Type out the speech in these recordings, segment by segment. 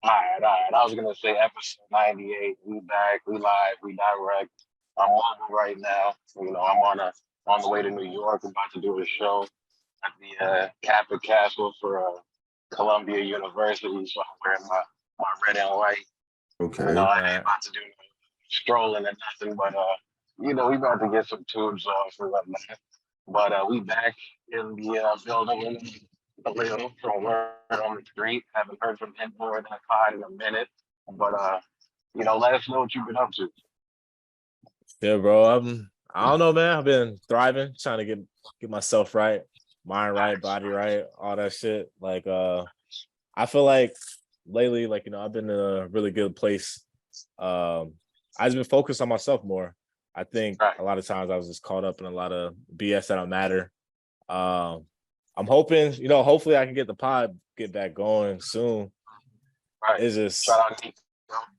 All right. I was gonna say episode 98. We back. We live. We direct. I'm mobile right now. I'm on the way to New York. I'm about to do a show at the Kappa Castle for Columbia University. So I'm wearing my red and white. Okay. I ain't Right. about to do no strolling or nothing, but we about to get some tubes off or whatnot. But we back in the building in Khalil from word on the street. Haven't heard from him more than a pod in a minute. But let us know what you've been up to. Yeah, bro. I don't know, man. I've been thriving, trying to get myself right, mind right, body right, all that shit. Like I feel like lately, like, I've been in a really good place. I've just been focused on myself more. I think Right. a lot of times I was just caught up in a lot of BS that don't matter. I'm hoping, hopefully I can get the pod get back going soon. Right. It's just, Shout out Nico.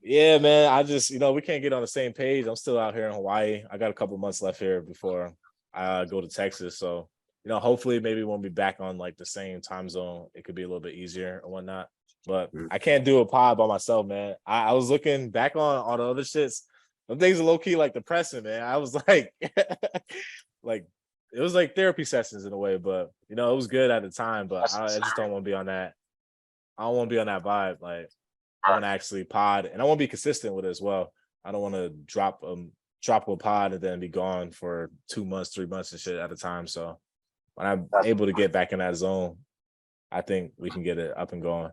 yeah, man. I just, we can't get on the same page. I'm still out here in Hawaii. I got a couple months left here before I go to Texas. So, hopefully maybe when we back on like the same time zone, it could be a little bit easier or whatnot. But I can't do a pod by myself, man. I was looking back on all the other shits. Some things are low key like depressing, man. I was like, like it was like therapy sessions in a way, but it was good at the time. But I just don't want to be on that. I don't want to be on that vibe. Like I want to actually pod, and I want to be consistent with it as well. I don't want to drop a pod and then be gone for 2 months, 3 months and shit at a time. So when I'm able to get back in that zone, I think we can get it up and going.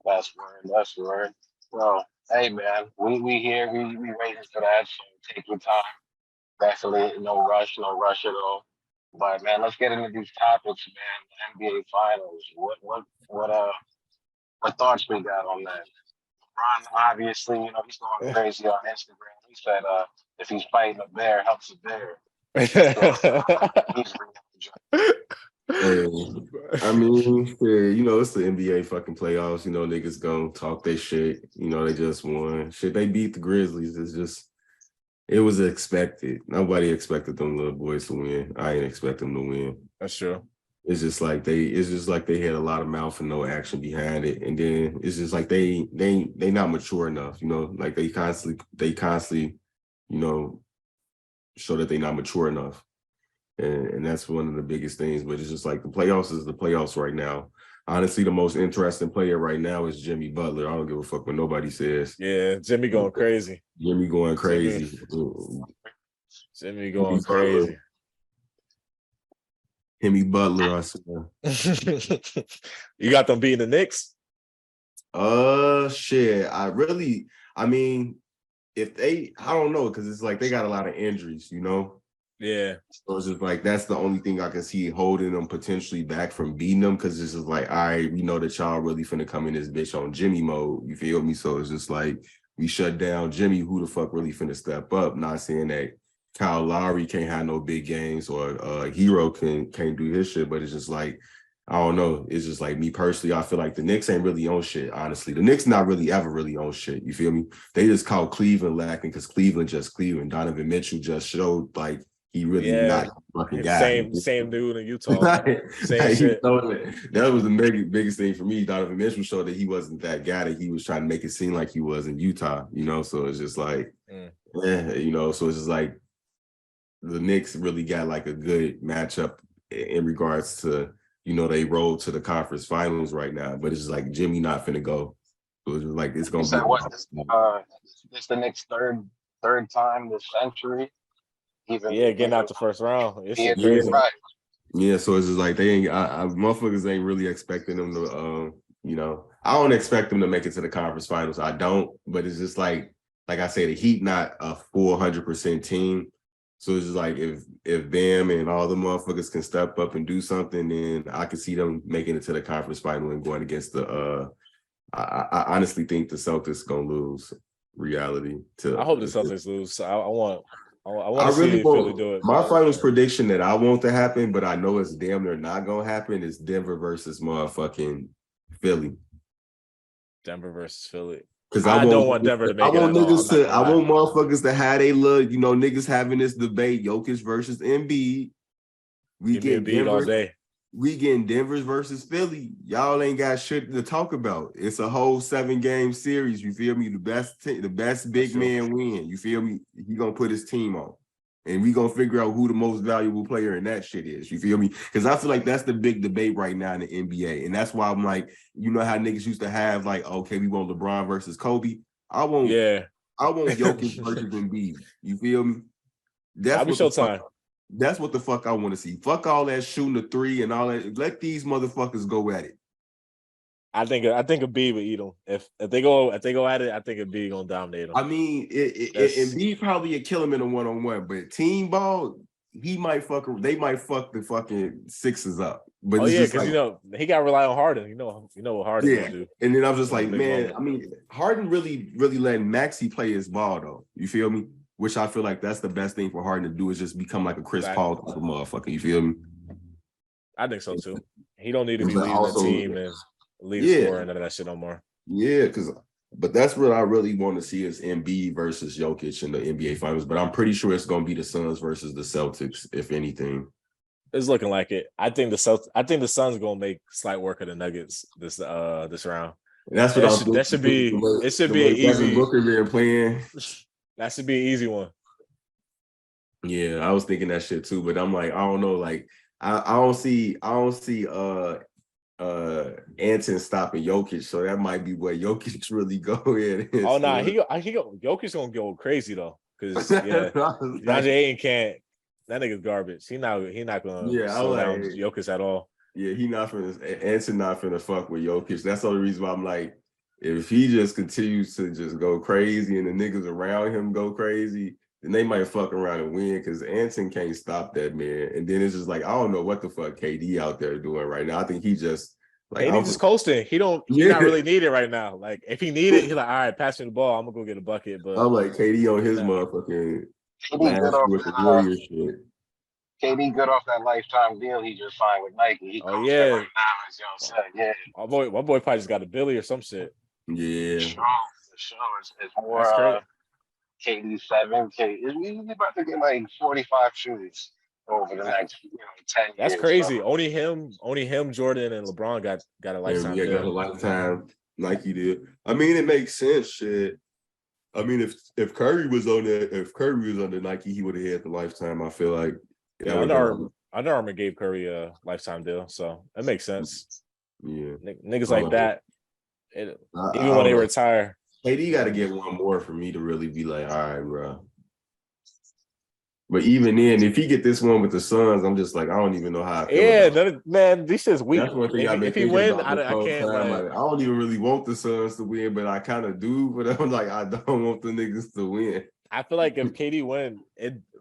That's word. That's word. Well, hey man, we here. We waiting for that. So take your time. Definitely no rush at all. But man, let's get into these topics, man. The NBA Finals. What thoughts we got on that? Ron, obviously, he's going crazy on Instagram. He said, if he's fighting a bear, helps a bear. He's Hey, I mean, yeah, it's the NBA fucking playoffs. Niggas gonna talk their shit. They just won. Shit, they beat the Grizzlies. It was expected. Nobody expected them little boys to win. I ain't expect them to win. That's true. It's just like they had a lot of mouth and no action behind it. And then it's just like they not mature enough, like they constantly, show that they not mature enough. And that's one of the biggest things. But it's just like the playoffs is the playoffs right now. Honestly, the most interesting player right now is Jimmy Butler. I don't give a fuck what nobody says. Yeah, Jimmy going crazy. Jimmy going crazy. Jimmy going crazy. Jimmy Butler, I swear. You got them beating the Knicks? Shit. I mean, I don't know, because it's like they got a lot of injuries, Yeah. So it's just like that's the only thing I can see holding them potentially back from beating them, because it's just like, all right, we know that y'all really finna come in this bitch on Jimmy mode. You feel me? So it's just like we shut down Jimmy. Who the fuck really finna step up? Not saying that Kyle Lowry can't have no big games or Hero can't do his shit, but it's just like, I don't know. It's just like me personally, I feel like the Knicks ain't really on shit, honestly. The Knicks not really ever really on shit. You feel me? They just called Cleveland lacking because Cleveland just Cleveland. Donovan Mitchell just showed like he really not a fucking guy. Same dude in Utah. Same shit. That was the biggest thing for me. Donovan Mitchell showed that he wasn't that guy that he was trying to make it seem like he was in Utah, So it's just like, so it's just like the Knicks really got like a good matchup in regards to, they rolled to the conference finals right now, but it's just like Jimmy not finna go. So it's just like it's gonna be this the Knicks third time this century. Getting out the first round. It's crazy. Right. Yeah, so it's just like they ain't motherfuckers ain't really expecting them to I don't expect them to make it to the conference finals. I don't, but it's just like I say, the Heat not a 400% team. So it's just like if Bam and all the motherfuckers can step up and do something, then I can see them making it to the conference final and going against the I honestly think the Celtics gonna lose. Reality. I hope the Celtics lose. I want to see Philly do it. My finals prediction that I want to happen, but I know it's damn near not gonna happen, is Denver versus motherfucking Philly. Denver versus Philly. Because I don't want Denver to make it. I want motherfuckers to have they look, niggas having this debate, Jokic versus Embiid. We get Embiid all day. we getting Denver's versus Philly. Y'all ain't got shit to talk about. It's a whole 7-game series. You feel me? The best big man win. You feel me? He gonna put his team on. And we gonna figure out who the most valuable player in that shit is. You feel me? Because I feel like that's the big debate right now in the NBA. And that's why I'm like, you know how niggas used to have like, okay, we want LeBron versus Kobe. I want Jokic versus Embiid. You feel me? That'll be showtime. That's what the fuck I want to see. Fuck all that shooting the three and all that. Let these motherfuckers go at it. I think Embiid would eat them. If they go at it, I think Embiid gonna dominate them. I mean, Embiid probably would kill him in a one-on-one, but team ball, they might fuck the fucking Sixers up. But because like, he got to rely on Harden. You know what Harden will do. And then I'm just like, man, I mean, Harden really letting Maxey play his ball though. You feel me? Which I feel like that's the best thing for Harden to do is just become like a Chris Paul type of motherfucker. You feel me? I think so too. He don't need to be leading the team and lead scoring and that shit no more. Yeah, but that's what I really want to see is Embiid versus Jokic in the NBA Finals. But I'm pretty sure it's going to be the Suns versus the Celtics, if anything. It's looking like it. I think the Suns going to make slight work of the Nuggets this round. And that's what that should be. It should be an easy. Booker been playing. That should be an easy one. Yeah, I was thinking that shit too, but I'm like, I don't know, like I don't see Anton stopping Jokic, so that might be where Jokic really go in. Oh no, Jokic's gonna go crazy though, because DeAndre Ayton can't. That nigga's garbage. He not gonna slow down Jokic at all. Yeah, Anton not finna fuck with Jokic. That's the only reason why I'm like, if he just continues to just go crazy and the niggas around him go crazy, then they might fuck around and win because Anton can't stop that man. And then it's just like, I don't know what the fuck KD out there doing right now. I think he just like KD just coasting. He not really needed right now. Like if he needed, he's like, all right, pass me the ball. I'm gonna go get a bucket. But I'm like KD on his motherfucking with the Warriors shit. KD good off that lifetime deal he just signed with Nike. He right now, as you know what I'm saying? Yeah. My boy probably just got a Billy or some shit. Yeah. For sure. It's more KD 7. He's about to get like 45 shooters over the next 10 years. That's crazy. So. Only him, Jordan, and LeBron got a lifetime deal. Got a lifetime Nike deal. I mean, it makes sense, shit. I mean, if Curry was on the Nike, he would have had the lifetime. I feel like. Yeah, Under Armour gave Curry a lifetime deal, so that makes sense. Yeah, niggas like that. Even when they retire, KD got to get one more for me to really be like, all right, bro. But even then, if he get this one with the Suns, I'm just like, I don't even know how I feel. Man, this shit's weak. That's one thing if he win, I can't. Like, I don't even really want the Suns to win, but I kind of do. But I'm like, I don't want the niggas to win. I feel like if KD win,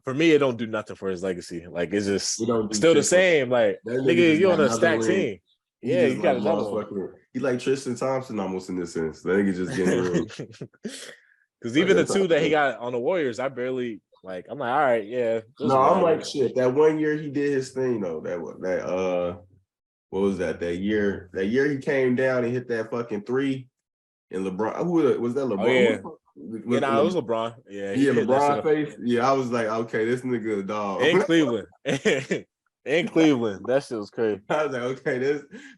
for me, it don't do nothing for his legacy. Like it's just still the same. Like nigga, you on a stacked team. Yeah, you got another one. He like Tristan Thompson almost in this sense. That nigga just getting because even the two that he got on the Warriors, I barely like. I'm like, all right, yeah. No, I'm like shit. That one year he did his thing though. What was that? That year he came down and hit that fucking 3. And LeBron, who was that? LeBron? Oh, yeah. It was LeBron. Yeah, LeBron face. Yeah, I was like, okay, this nigga a dog. In Cleveland. In Cleveland. That shit was crazy. I was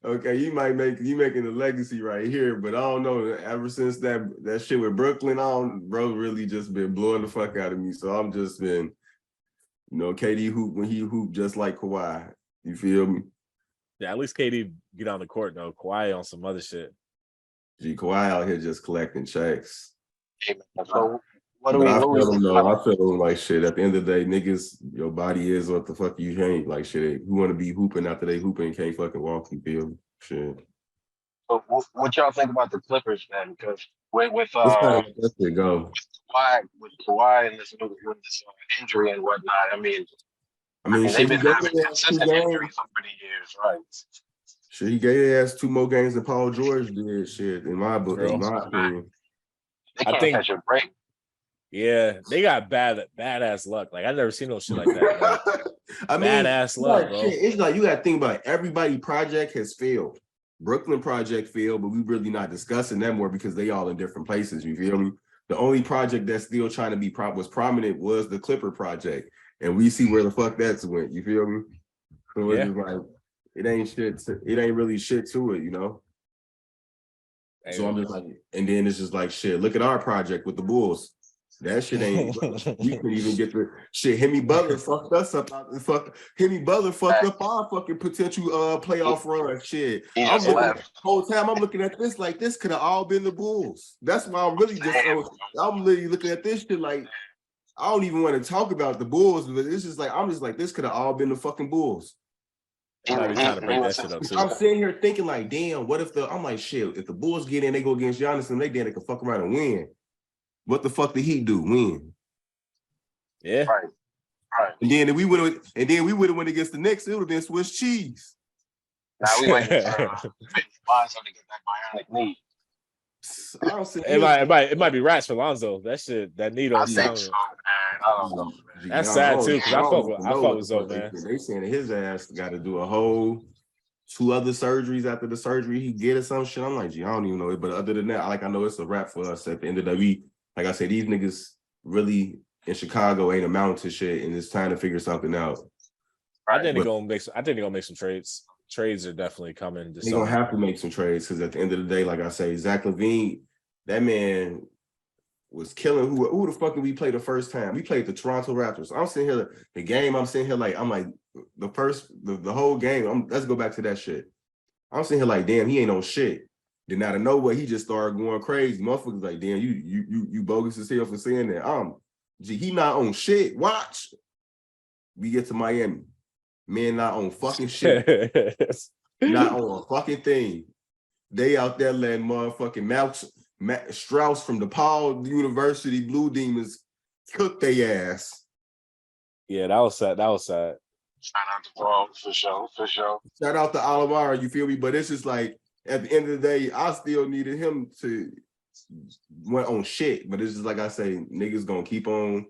like, you making a legacy right here, but I don't know. Ever since that shit with Brooklyn, bro really just been blowing the fuck out of me. So I'm just been, KD hoop when he hoop just like Kawhi. You feel me? Yeah, at least KD get on the court though. Kawhi on some other shit. Kawhi out here just collecting checks. So I feel him like shit. At the end of the day, niggas, your body is what the fuck you ain't. Like shit, who want to be hooping after they hooping and can't fucking walk? You feel shit. So what y'all think about the Clippers then? Because with go. With Kawhi and this injury and whatnot, I mean they've been having consistent injuries over the years, right? Shit, he gave their ass 2 more games than Paul George did. Shit, in my book, in my opinion. They can't catch a break. Yeah, they got badass luck. Like I never seen no shit like that. Like, badass luck, bro. It's like you got to think about it. Everybody project has failed. Brooklyn project failed, but we really not discussing that more because they all in different places. You feel me? The only project that's still trying to be was prominent was the Clipper project, and we see where the fuck that's went. You feel me? So it's just like it ain't shit. It ain't really shit to it, you know. So I'm just like, and then it's just like shit. Look at our project with the Bulls. That shit ain't. We couldn't even get the shit. Hemi Butler fucked us up. Hemi Butler fucked up our fucking potential playoff run. Shit. He I'm just looking left. the whole time. I'm looking at this like this could have all been the Bulls. That's why I'm really just. I'm literally looking at this shit like I don't even want to talk about the Bulls, but it's just like I'm just like this could have all been the fucking Bulls. They might be trying to break that shit up too. I'm sitting here thinking like, damn, what if I'm like, shit, if the Bulls get in, they go against Giannis and they can fuck around and win. What the fuck did he do? Win. Yeah. Right. And then we would have went against the Knicks, it would have been Swiss cheese. Now we waiting for Lonzo to get that bionic knee. I don't see it might be rats for Lonzo. That shit, that knee don't sound. So, man. I don't know. That's sad too, because I fuck with Zoe, man. They saying that his ass got to do a whole 2 other surgeries after the surgery he get or some shit. I'm like, gee, I don't even know it. But other than that, I know it's a wrap for us at the end of the week. Like I said, these niggas really in Chicago ain't amounting to shit, and it's time to figure something out. I think they're gonna make some trades. Trades are definitely coming. They're gonna have to make some trades because at the end of the day, like I say, Zach LaVine, that man was killing who the fuck did we play the first time? We played the Toronto Raptors. I'm sitting here, I'm like the whole game. Let's go back to that shit. I'm sitting here like, damn, he ain't no shit. Then out of nowhere, he just started going crazy. Motherfuckers like, damn, you bogus as hell for saying that. Gee, he not on shit. Watch. We get to Miami. Man, not on fucking shit. Not on a fucking thing. They out there letting motherfucking Strauss from DePaul University Blue Demons cook their ass. Yeah, that was sad. Shout out to Paul, for sure. Shout out to Olivara, you feel me? But it's just like, at the end of the day, I still needed him to went on shit. But it's just like I say, niggas gonna keep on,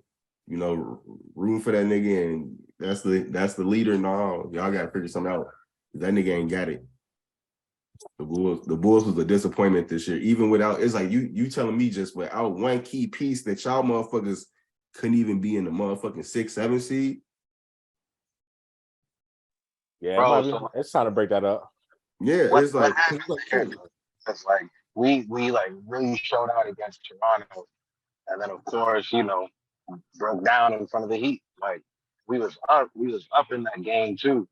rooting for that nigga, and that's the leader. No, y'all gotta figure something out. That nigga ain't got it. The Bulls was a disappointment this year. Even without, it's like you telling me just without one key piece that y'all motherfuckers couldn't even be in the motherfucking 6-7 seed. Yeah, bro, it's time to break that up. Yeah, it's like we like really showed out against Toronto, and then of course broke down in front of the Heat. Like we was up in that game too.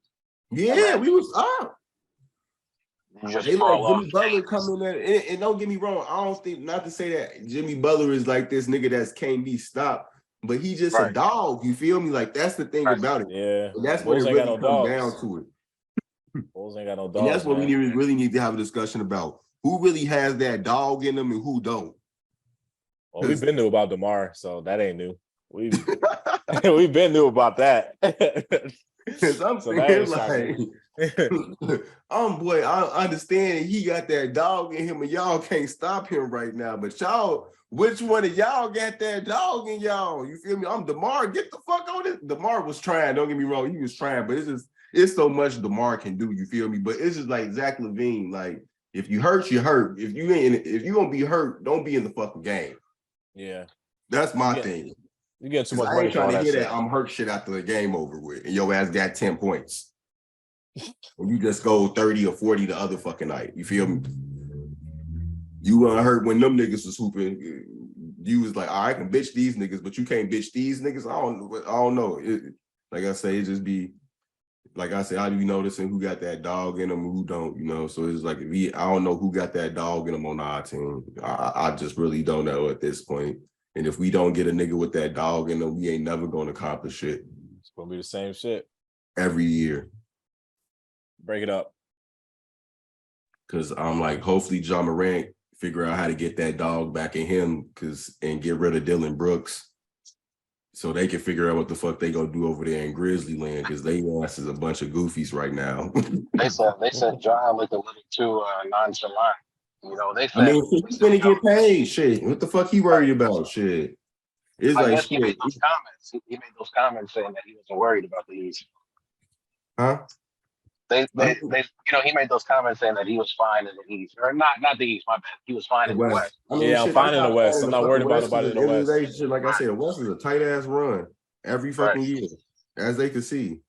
Yeah, we was up. They let Jimmy Butler come in there, and don't get me wrong. I don't think, not to say that Jimmy Butler is like this nigga that can't be stopped, but he just a dog. You feel me? Like that's the thing about it. Yeah, and that's what it really comes down to it. Bulls ain't got no dogs. And that's what we really need to have a discussion about. Who really has that dog in them and who don't? Well, we've been new about DeMar, so that ain't new. We've been new about that. I'm saying like, boy, I understand he got that dog in him, and y'all can't stop him right now. But y'all, which one of y'all got that dog in y'all? You feel me? I'm DeMar. Get the fuck on it. DeMar was trying. Don't get me wrong, he was trying, but it's so much DeMar can do. You feel me? But it's just like Zach LaVine. Like if you hurt, you hurt. If you gonna be hurt, don't be in the fucking game. Yeah, that's my thing. You get too much money. I ain't trying to hear that I'm hurt shit after the game over with, and your ass got 10 points. And you just go 30 or 40 the other fucking night. You feel me? You hurt when them niggas was hooping. You was like, I can bitch these niggas, but you can't bitch these niggas. I don't know. Like I say, it just be like I say, how do you noticing who got that dog in them and who don't? So it's like I don't know who got that dog in them on our team. I just really don't know at this point. And if we don't get a nigga with that dog in them, we ain't never gonna accomplish it. It's gonna be the same shit every year. Break it up. Cause I'm like, hopefully John Morant figure out how to get that dog back in him, and get rid of Dylan Brooks, so they can figure out what the fuck they gonna do over there in Grizzly land, because they ass is a bunch of goofies right now. they said John looked a little too nonchalant. They said, I mean, he's gonna get paid. Shit, what the fuck he worried about? Shit, it's like shit. He made those comments. He made those comments saying that he wasn't worried about the East. Huh? He made those comments saying that he was fine in the East, or not the East. My bad. He was fine in the West. I mean, I'm fine in the West. I'm not worried about nobody in the West. Like I said, the West is a tight ass run every fucking year, as they can see.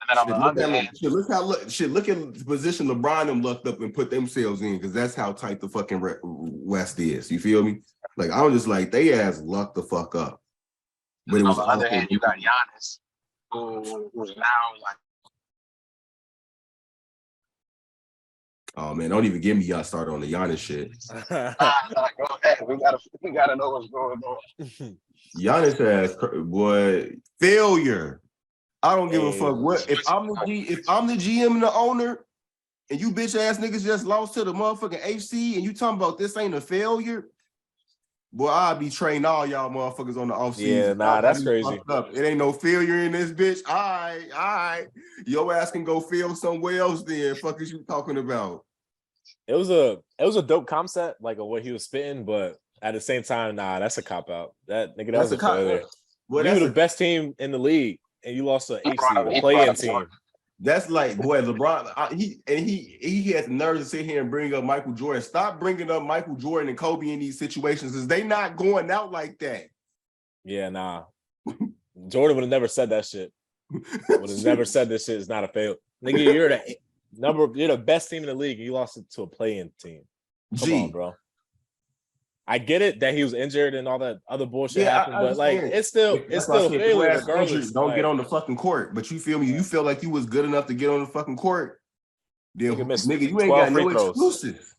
And then on the other hand, Look at the position LeBron them lucked up and put themselves in, because that's how tight the fucking West is. You feel me? Like, I was just like, they ass lucked the fuck up. But it on was the other also, hand, you got Giannis, who's now like, oh man, don't even get me y'all started on the Giannis shit. go ahead. We gotta know what's going on. Giannis ass, boy, failure. I don't give a fuck what if I'm the GM and the owner, and you bitch ass niggas just lost to the motherfucking HC, and you talking about this ain't a failure. Boy, I'll be trading all y'all motherfuckers on the offseason. Yeah, nah, that's crazy. It ain't no failure in this bitch. All right. Your ass can go fail somewhere else then. Fuck is you talking about? It was a dope concept, like of what he was spitting, but at the same time, nah, that's a cop out. That nigga, that was a failure. Boy, You were the best team in the league, and you lost to HC, a play-in team. That's like, boy, LeBron. He had the nerve to sit here and bring up Michael Jordan. Stop bringing up Michael Jordan and Kobe in these situations, because they not going out like that. Yeah, nah. Jordan would have never said that shit. Would have never said this shit is not a fail. Nigga, you're the best team in the league, and you lost it to a play-in team. Come on, bro. I get it that he was injured and all that other bullshit happened, but like it's still a failure regardless. Don't get on the fucking court, but you feel me? You feel like you was good enough to get on the fucking court. Then nigga, you ain't got no exclusive.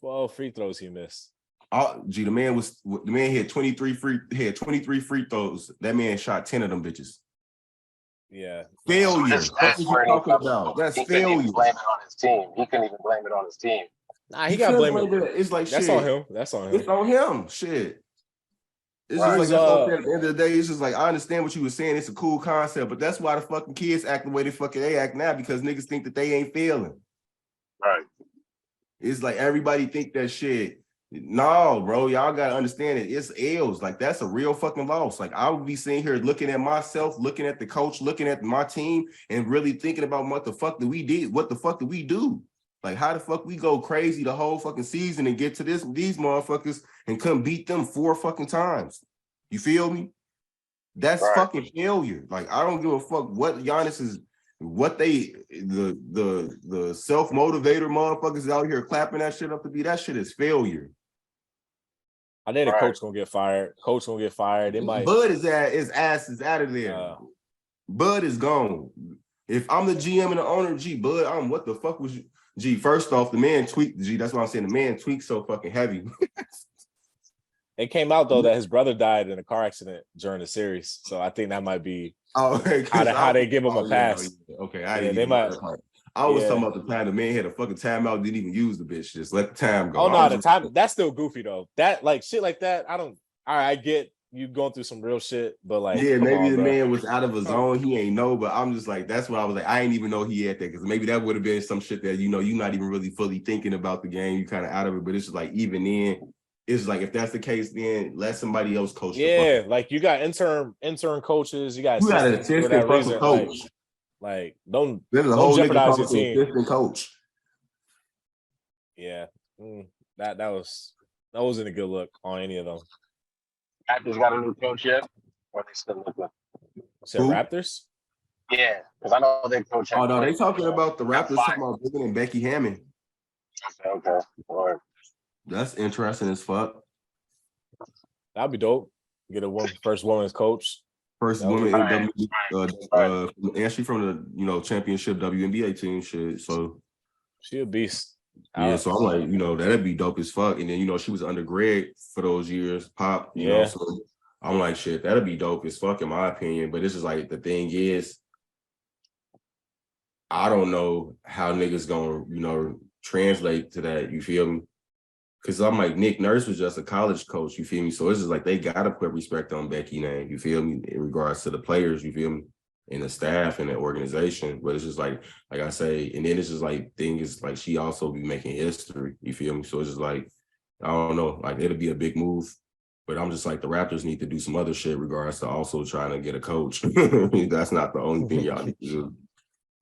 12 free throws he missed. The man had 23 free throws. That man shot 10 of them bitches. Yeah, failure. That's what you're talking about. That's failure. He blame it on his team. He couldn't even blame it on his team. Nah, he got blamed. It's like that's shit. on him. That's on him. It's on him. Shit. It's right. just like at the end of the day, it's just like, I understand what you were saying. It's a cool concept, but that's why the fucking kids act the way they act now, because niggas think that they ain't failing. Right. It's like everybody think that shit. No, bro, y'all gotta understand it. It's L's. Like, that's a real fucking loss. Like, I would be sitting here looking at myself, looking at the coach, looking at my team, and really thinking about what the fuck did we did? What the fuck did we do? Like, how the fuck we go crazy the whole fucking season and get to these motherfuckers and come beat them 4 fucking times? You feel me? That's fucking failure. Like, I don't give a fuck what Giannis is, what they, the self-motivator motherfuckers out here clapping that shit up to be. That shit is failure. I think the coach gonna get fired. Coach gonna get fired. It might. Bud his ass is out of there. Bud is gone. If I'm the GM and the owner, Bud, what the fuck was you? First off, the man tweaked. That's what I'm saying. The man tweaked so fucking heavy. It came out though that his brother died in a car accident during the series, so I think that might be how they give him a pass. Okay, I was talking about the time the man had a fucking timeout, didn't even use the bitch. Just let the time go. Oh no, the time that's still goofy though. That like shit like that. I get you going through some real shit, but like maybe the man was out of his zone. He ain't know, but I'm just like, that's why I was like, I ain't even know he had that, because maybe that would have been some shit that you're not even really fully thinking about the game. You kind of out of it, but it's just like, even then, it's like, if that's the case, then let somebody else coach. Yeah, like you got intern coaches, you got an assistant coach. Like don't jeopardize your team. Assistant coach. Yeah, that wasn't a good look on any of them. Raptors got a new coach yet, or they still looking? Said Raptors? Yeah, because I know they coach. Oh no, they talking about the Raptors talking about bringing in Becky Hammond. Okay. All right. That's interesting as fuck. That'd be dope. Get first woman's coach. First woman in and she from the championship WNBA team shit. So she a beast. Yeah, so I'm like, that'd be dope as fuck. And then she was under Greg for those years, Pop. You know, so I'm like, shit, that'd be dope as fuck in my opinion. But this is like, the thing is, I don't know how niggas gonna translate to that. You feel me? Because I'm like, Nick Nurse was just a college coach, you feel me? So it's just like, they got to put respect on Becky name, you feel me? In regards to the players, you feel me? And the staff and the organization. But it's just like I say, and then it's just like, thing is like, she also be making history, you feel me? So it's just like, I don't know, like, it'll be a big move. But I'm just like, the Raptors need to do some other shit in regards to also trying to get a coach. That's not the only thing y'all need to do.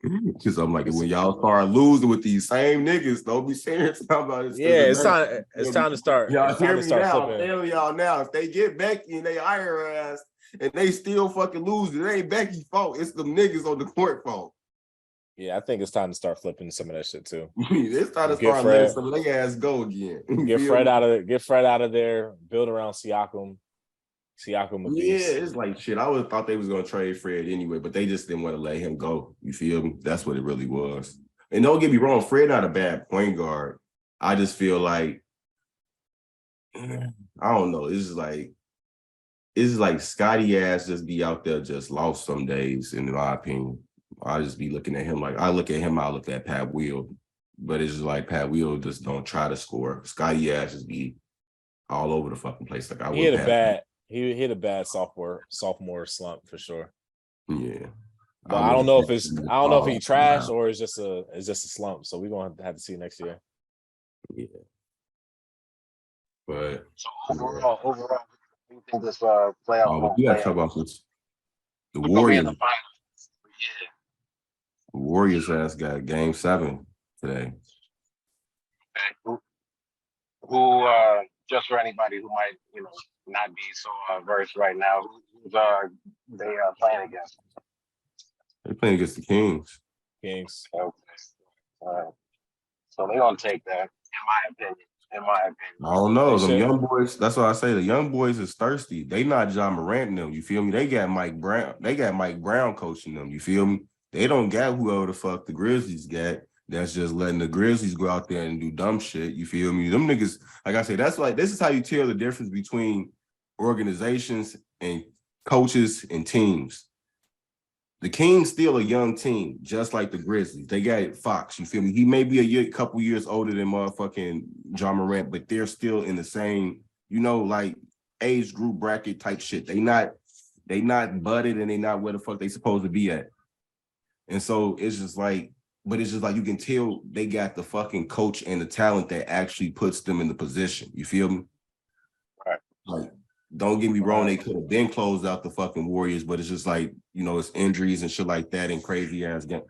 Because I'm like, when y'all start losing with these same niggas, don't be serious about it. Yeah, it's time to start. Y'all hear me now? I'm telling y'all now, if they get Becky and they hire her ass and they still fucking lose, it ain't Becky's fault. It's the niggas on the court fault. Yeah, I think it's time to start flipping some of that shit too. It's time to Get start Fred. letting some of their ass go again. Get Fred out of there. Build around Siakam. Siakam a Yeah, beast. it's like shit. I would have thought they was gonna trade Fred anyway, but they just didn't want to let him go. You feel me? That's what it really was. And don't get me wrong, Fred not a bad point guard. I just feel like I don't know. It's like Scotty ass just be out there just lost some days, in my opinion. I just be looking at him like I look at him, I look at Pat Wheel, but it's just like Pat Wheel just don't try to score. Scotty ass just be all over the fucking place. Like I He would hit a Pat. bad sophomore slump for sure. Yeah. But I don't know if he trash or it's just a slump. So we're gonna have to see next year. Yeah. But So overall, do you think this playoff? we gotta talk about this. The We're gonna be in Warriors. the finals. Yeah. The Warriors ass got game 7 today. Okay. Who just for anybody who might, not be so versed right now, who's they playing against? They're playing against the Kings. Kings. Okay. So they're gonna take that, in my opinion. I don't know. They Them should. young boys, that's why I say the young boys is thirsty. They not John Morant and them. You feel me? They got Mike Brown. They got Mike Brown coaching them. You feel me? They don't got whoever the fuck the Grizzlies got. That's just letting the Grizzlies go out there and do dumb shit. You feel me? Them niggas, like I say, that's like this is how you tell the difference between organizations and coaches and teams. The Kings still a young team, just like the Grizzlies. They got Fox, you feel me? He may be a couple years older than motherfucking John Morant, but they're still in the same, like age group bracket type shit. They not budded and they not where the fuck they supposed to be at. And so it's just like you can tell they got the fucking coach and the talent that actually puts them in the position. You feel me? Right. Like, don't get me wrong, they could have been closed out the fucking Warriors, but it's just like, it's injuries and shit like that and crazy ass game.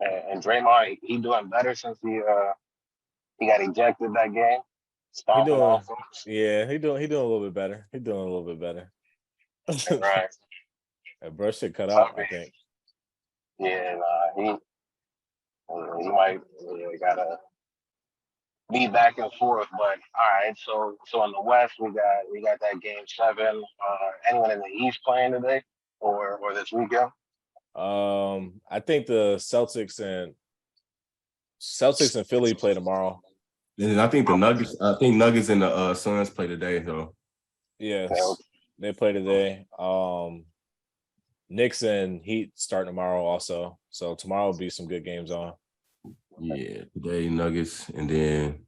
And Draymond, he doing better since he got ejected that game. He doing a little bit better. He doing a little bit better. Right. That brush should cut out, I think. Yeah, he might gotta be back and forth, but all right. So in the West, we got that game 7. Anyone in the East playing today or this weekend? I think the Celtics and Philly play tomorrow. And I think Nuggets and the Suns play today, though. Yes, they play today. Knicks and Heat start tomorrow also. So tomorrow will be some good games on. Yeah, today Nuggets, and then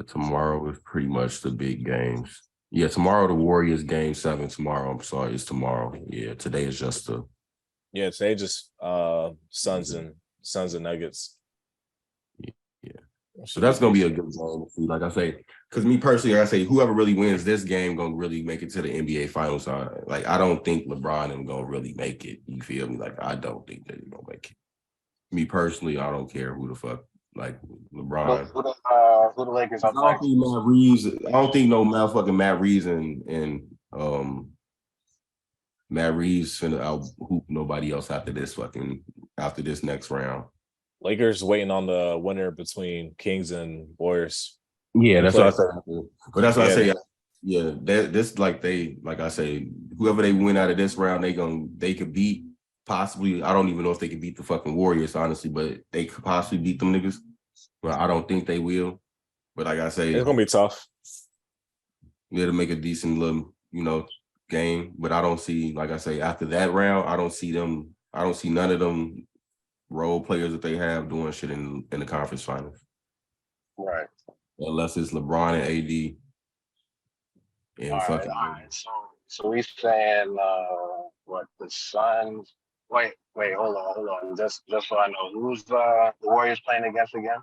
tomorrow is pretty much the big games. Yeah, tomorrow the Warriors game 7 tomorrow. I'm sorry, it's tomorrow. Yeah, today is just today just Suns and Nuggets. Yeah. So that's gonna be a good game. Like I say, because me personally, I say whoever really wins this game gonna really make it to the NBA Finals. Like I don't think LeBron and gonna really make it. You feel me? Like I don't think they're gonna make it. Me personally, I don't care who the fuck. Like LeBron. Who the Lakers I are don't playing? think Matt Reeves. I don't think no motherfucking Matt Reeves and Matt Reeves finna out hoop nobody else after this next round. Lakers waiting on the winner between Kings and Warriors. Yeah, that's what I say. But that's what I say. Yeah, like I say, whoever they win out of this round, they could beat possibly. I don't even know if they could beat the fucking Warriors, honestly, but they could possibly beat them niggas. But I don't think they will. But like I say, it's gonna be tough. Yeah, to make a decent little, game. But I don't see, like I say, after that round, I don't see none of them role players that they have doing shit in the conference finals. Right. Unless it's LeBron and AD. And fucking. All right. So we saying what the Suns? Wait, hold on. Just so I know, who's the Warriors playing against again?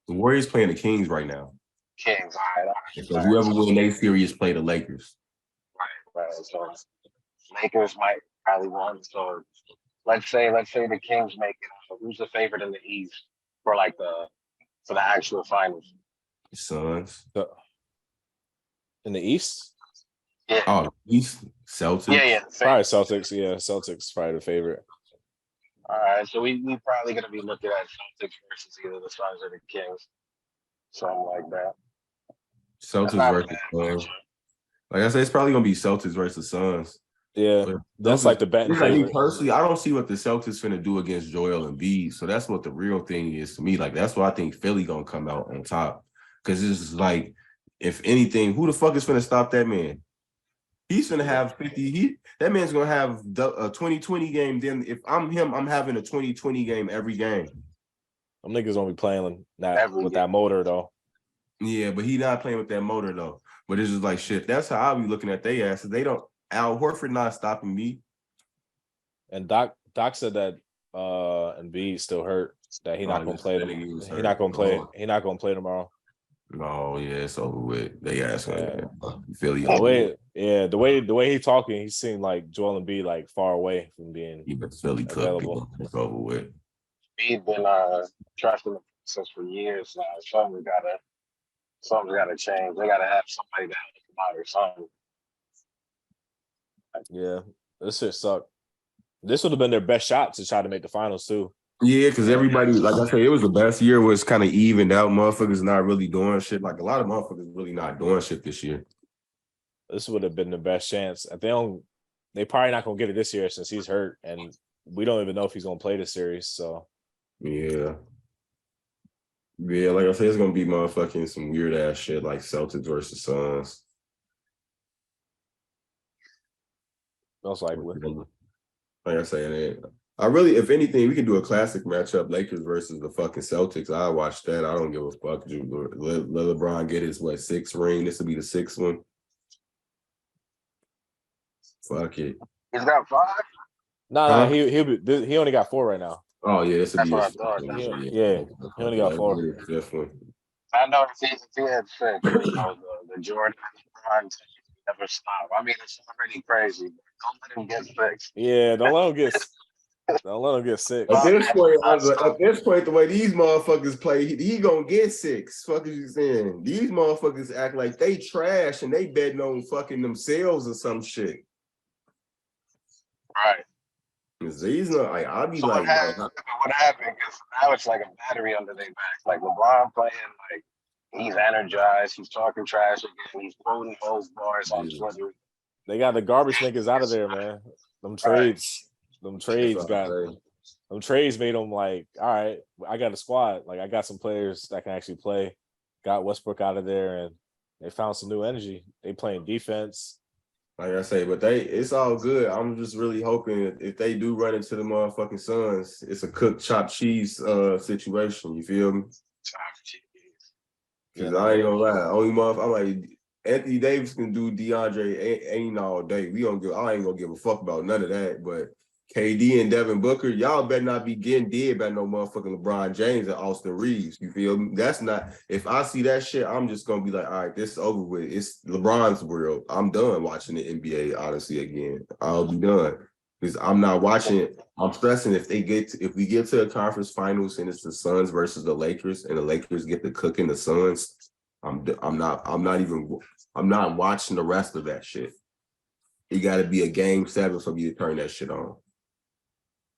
The Warriors playing the Kings right now. Kings. All right. So whoever win their series play the Lakers. Right. So Lakers might probably win. So let's say the Kings make it. Who's the favorite in the East for the actual finals? Suns. In the East? Yeah. Oh, East Celtics. Yeah. Probably Celtics. Yeah, Celtics probably the favorite. All right, so we probably gonna be looking at Celtics versus either the Suns or the Kings, something like that. That's Celtics not a versus bad Suns. matchup. Like I said, it's probably gonna be Celtics versus Suns. Yeah, But that's like the betting it's like me favorite. personally, I don't see what the Celtics finna do against Joel Embiid. So that's what the real thing is to me. Like that's why I think Philly gonna come out on top. Because it's just like, if anything, who the fuck is finna stop that man? He's gonna have 50. That man's gonna have a 2020 game. Then if I'm him, I'm having a 2020 game every game. Them niggas gonna be playing that Every with game. that motor though. Yeah, but he not playing with that motor though. But it's just like shit. That's how I be looking at they asses. They don't. Al Horford not stopping me. And Doc said that Embiid still hurt. That he not gonna play. He not gonna play. He not gonna play tomorrow. No, yeah, it's over with. They asking Yeah. Philly The over way, with. yeah, the way he talking, he seemed like Joel Embiid like far away from being Even Philly cooked. available. It's over with. He's been trusting the process for years now. Something's gotta change. They gotta have somebody that help him out or something. Yeah, this shit sucked. This would have been their best shot to try to make the finals too. Yeah, because everybody, like I said, it was the best year. Was kind of evened out. Motherfuckers not really doing shit. Like a lot of motherfuckers really not doing shit this year. This would have been the best chance. If they probably not gonna get it this year since he's hurt, and we don't even know if he's gonna play the series. So Yeah. Yeah, like I said, it's gonna be motherfucking some weird ass shit like Celtics versus Suns. most likely. Like I said, I really, if anything, we could do a classic matchup: Lakers versus the fucking Celtics. I watch that. I don't give a fuck. Let LeBron get his sixth ring. This will be the sixth one. Fuck it. He's got 5. No, he only got 4 right now. Oh yeah, this will That's be what I his thought. Yeah, he only got 4. Fifth one. I know the season 2 had 6. The Jordan and LeBron never stop. I mean, it's already crazy. Don't let him get 6. Yeah, don't let him get 6. At this point, the way these motherfuckers play, he gonna get 6. Fuck is you saying? These motherfuckers act like they trash and they betting on fucking themselves or some shit. Right. These not like I'll be So like, what happened? Because now it's like a battery under their back. Like LeBron playing, like he's energized. He's talking trash again. He's quoting those bars on Twitter. They got the garbage niggas out of there, man. Them trades made them like, all right, I got a squad. Like I got some players that can actually play. Got Westbrook out of there, and they found some new energy. They playing defense. like I say, but it's all good. I'm just really hoping if they do run into the motherfucking Suns, it's a cooked chopped cheese situation. You feel me? Because I ain't gonna lie, only I'm like Anthony Davis can do DeAndre Ayton all day. I ain't gonna give a fuck about none of that. But KD and Devin Booker, y'all better not be getting dead by no motherfucking LeBron James and Austin Reeves. You feel me? That's not. If I see that shit, I'm just gonna be like, all right, this is over with. It's LeBron's world. I'm done watching the NBA. Honestly, again, I'll be done because I'm not watching it. I'm stressing if we get to a conference finals and it's the Suns versus the Lakers and the Lakers get to cooking the Suns. I'm not watching the rest of that shit. It got to be a game 7 for me to turn that shit on.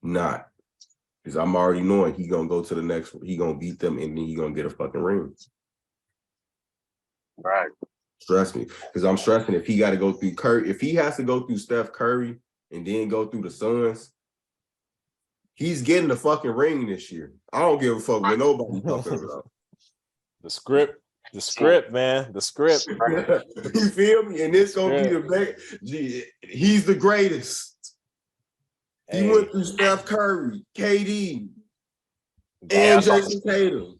Not because I'm already knowing he gonna go to the next. He gonna beat them and then he gonna get a fucking ring. Right. Stress me because I'm stressing if he got to go through Curry. If he has to go through Steph Curry and then go through the Suns, he's getting the fucking ring this year. I don't give a fuck what nobody talking about. The script, man. The script. You feel me? And it's gonna be the best. He's the greatest. He went through Steph Curry, KD, and Jason Tatum.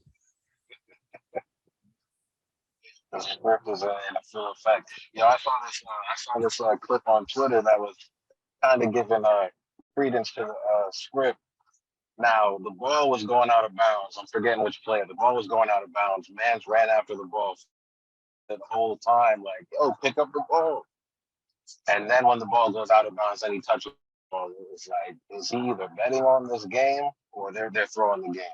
The script is in full effect. I saw this clip on Twitter that was kind of giving credence to the script. Now the ball was going out of bounds. I'm forgetting which player. The ball was going out of bounds. Mans ran after the ball the whole time, like, "Yo, pick up the ball." And then when the ball goes out of bounds and he touches the ball, it's like, is he either betting on this game or they're throwing the game?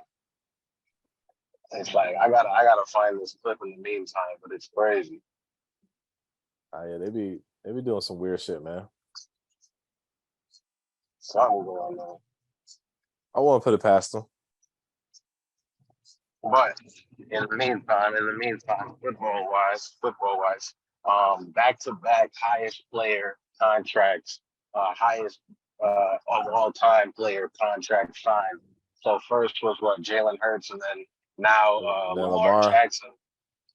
It's like I gotta find this clip in the meantime, but it's crazy. Yeah, they be doing some weird shit, man. Something going on. I won't put it past them. But in the meantime, football wise, back to back highest player contracts, highest of all time player contract signed. So first was what Jalen Hurts, and then now Then Lamar Lamar. Jackson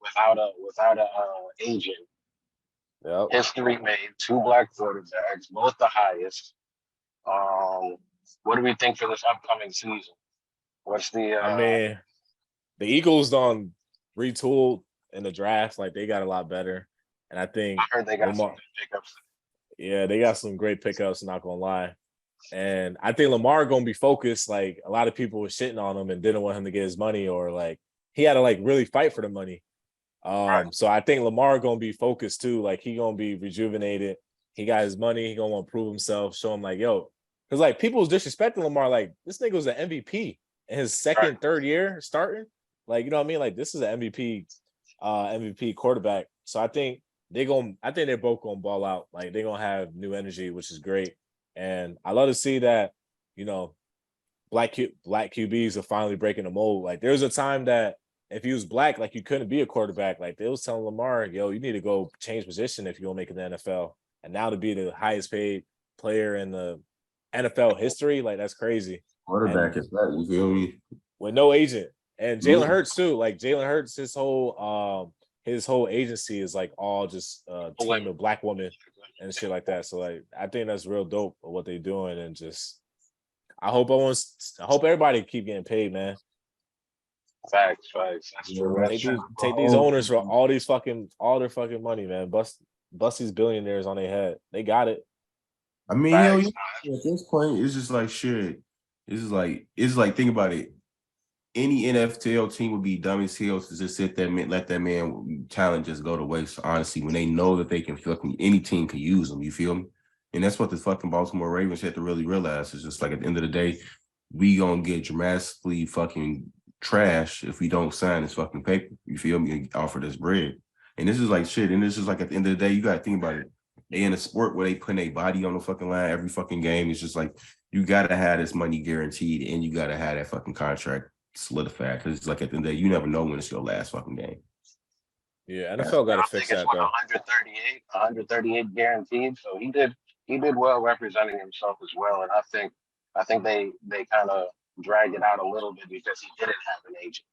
without a agent. Yep. History made, two black quarterbacks, both the highest. What do we think for this upcoming season? What's the I mean, the Eagles don't retooled in the draft. Like they got a lot better. And I think I heard they got some Lamar, good pickups. yeah, they got some great pickups, not gonna lie. And I think Lamar gonna be focused. Like a lot of people were shitting on him and didn't want him to get his money, or like he had to like really fight for the money. Right. So I think Lamar gonna be focused too. Like he gonna be rejuvenated. He got his money. He gonna want to prove himself. Show him like, yo, because like people was disrespecting Lamar. Like this nigga was an MVP in his second, Right. third year starting. Like you know what I mean? Like this is an MVP quarterback. So I think I think they're both gonna ball out. Like they're gonna have new energy, which is great. And I love to see that. You know, black QBs are finally breaking the mold. Like there was a time that if he was black, like you couldn't be a quarterback. Like they was telling Lamar, yo, you need to go change position if you're gonna make it in the NFL. And now to be the highest paid player in the NFL history, like that's crazy. Quarterback And is that, you feel me? with no agent. And Yeah. Jalen Hurts too. Like Jalen Hurts, his whole agency is like all just team of black women and shit like that. So like I think that's real dope of what they're doing. And just I hope everybody keep getting paid, man. Facts. That's true. That's true. Take these owners for all their fucking money, man. Bust these billionaires on their head. They got it. I mean, hell, Facts. at this point, it's just like shit. It's like think about it. Any NFL team would be dumb as hell to just let that man talent just go to waste. Honestly, when they know that they can fucking any team can use them, you feel me? And that's what the fucking Baltimore Ravens had to really realize. It's just like at the end of the day, we gonna get dramatically fucking trash if we don't sign this fucking paper. You feel me? And offer this bread. And this is like shit. And this is like at the end of the day, you gotta think about it. They in a sport where they put their body on the fucking line every fucking game. It's just like you gotta have this money guaranteed and you gotta have that fucking contract solidified. Because it's like at the end of the day, you never know when it's your last fucking game. Yeah, NFL got to fix that though. 138 guaranteed. So he did well representing himself as well. And I think they kind of dragged it out a little bit because he didn't have an agent.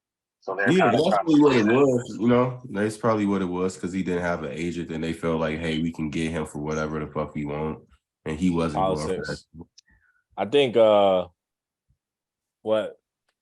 So they're Yeah, kind of that's trying probably what it to was. You know, that's probably what it was because he didn't have an agent, and they felt like, hey, we can get him for whatever the fuck we want, and he wasn't going for that. Politics. I think what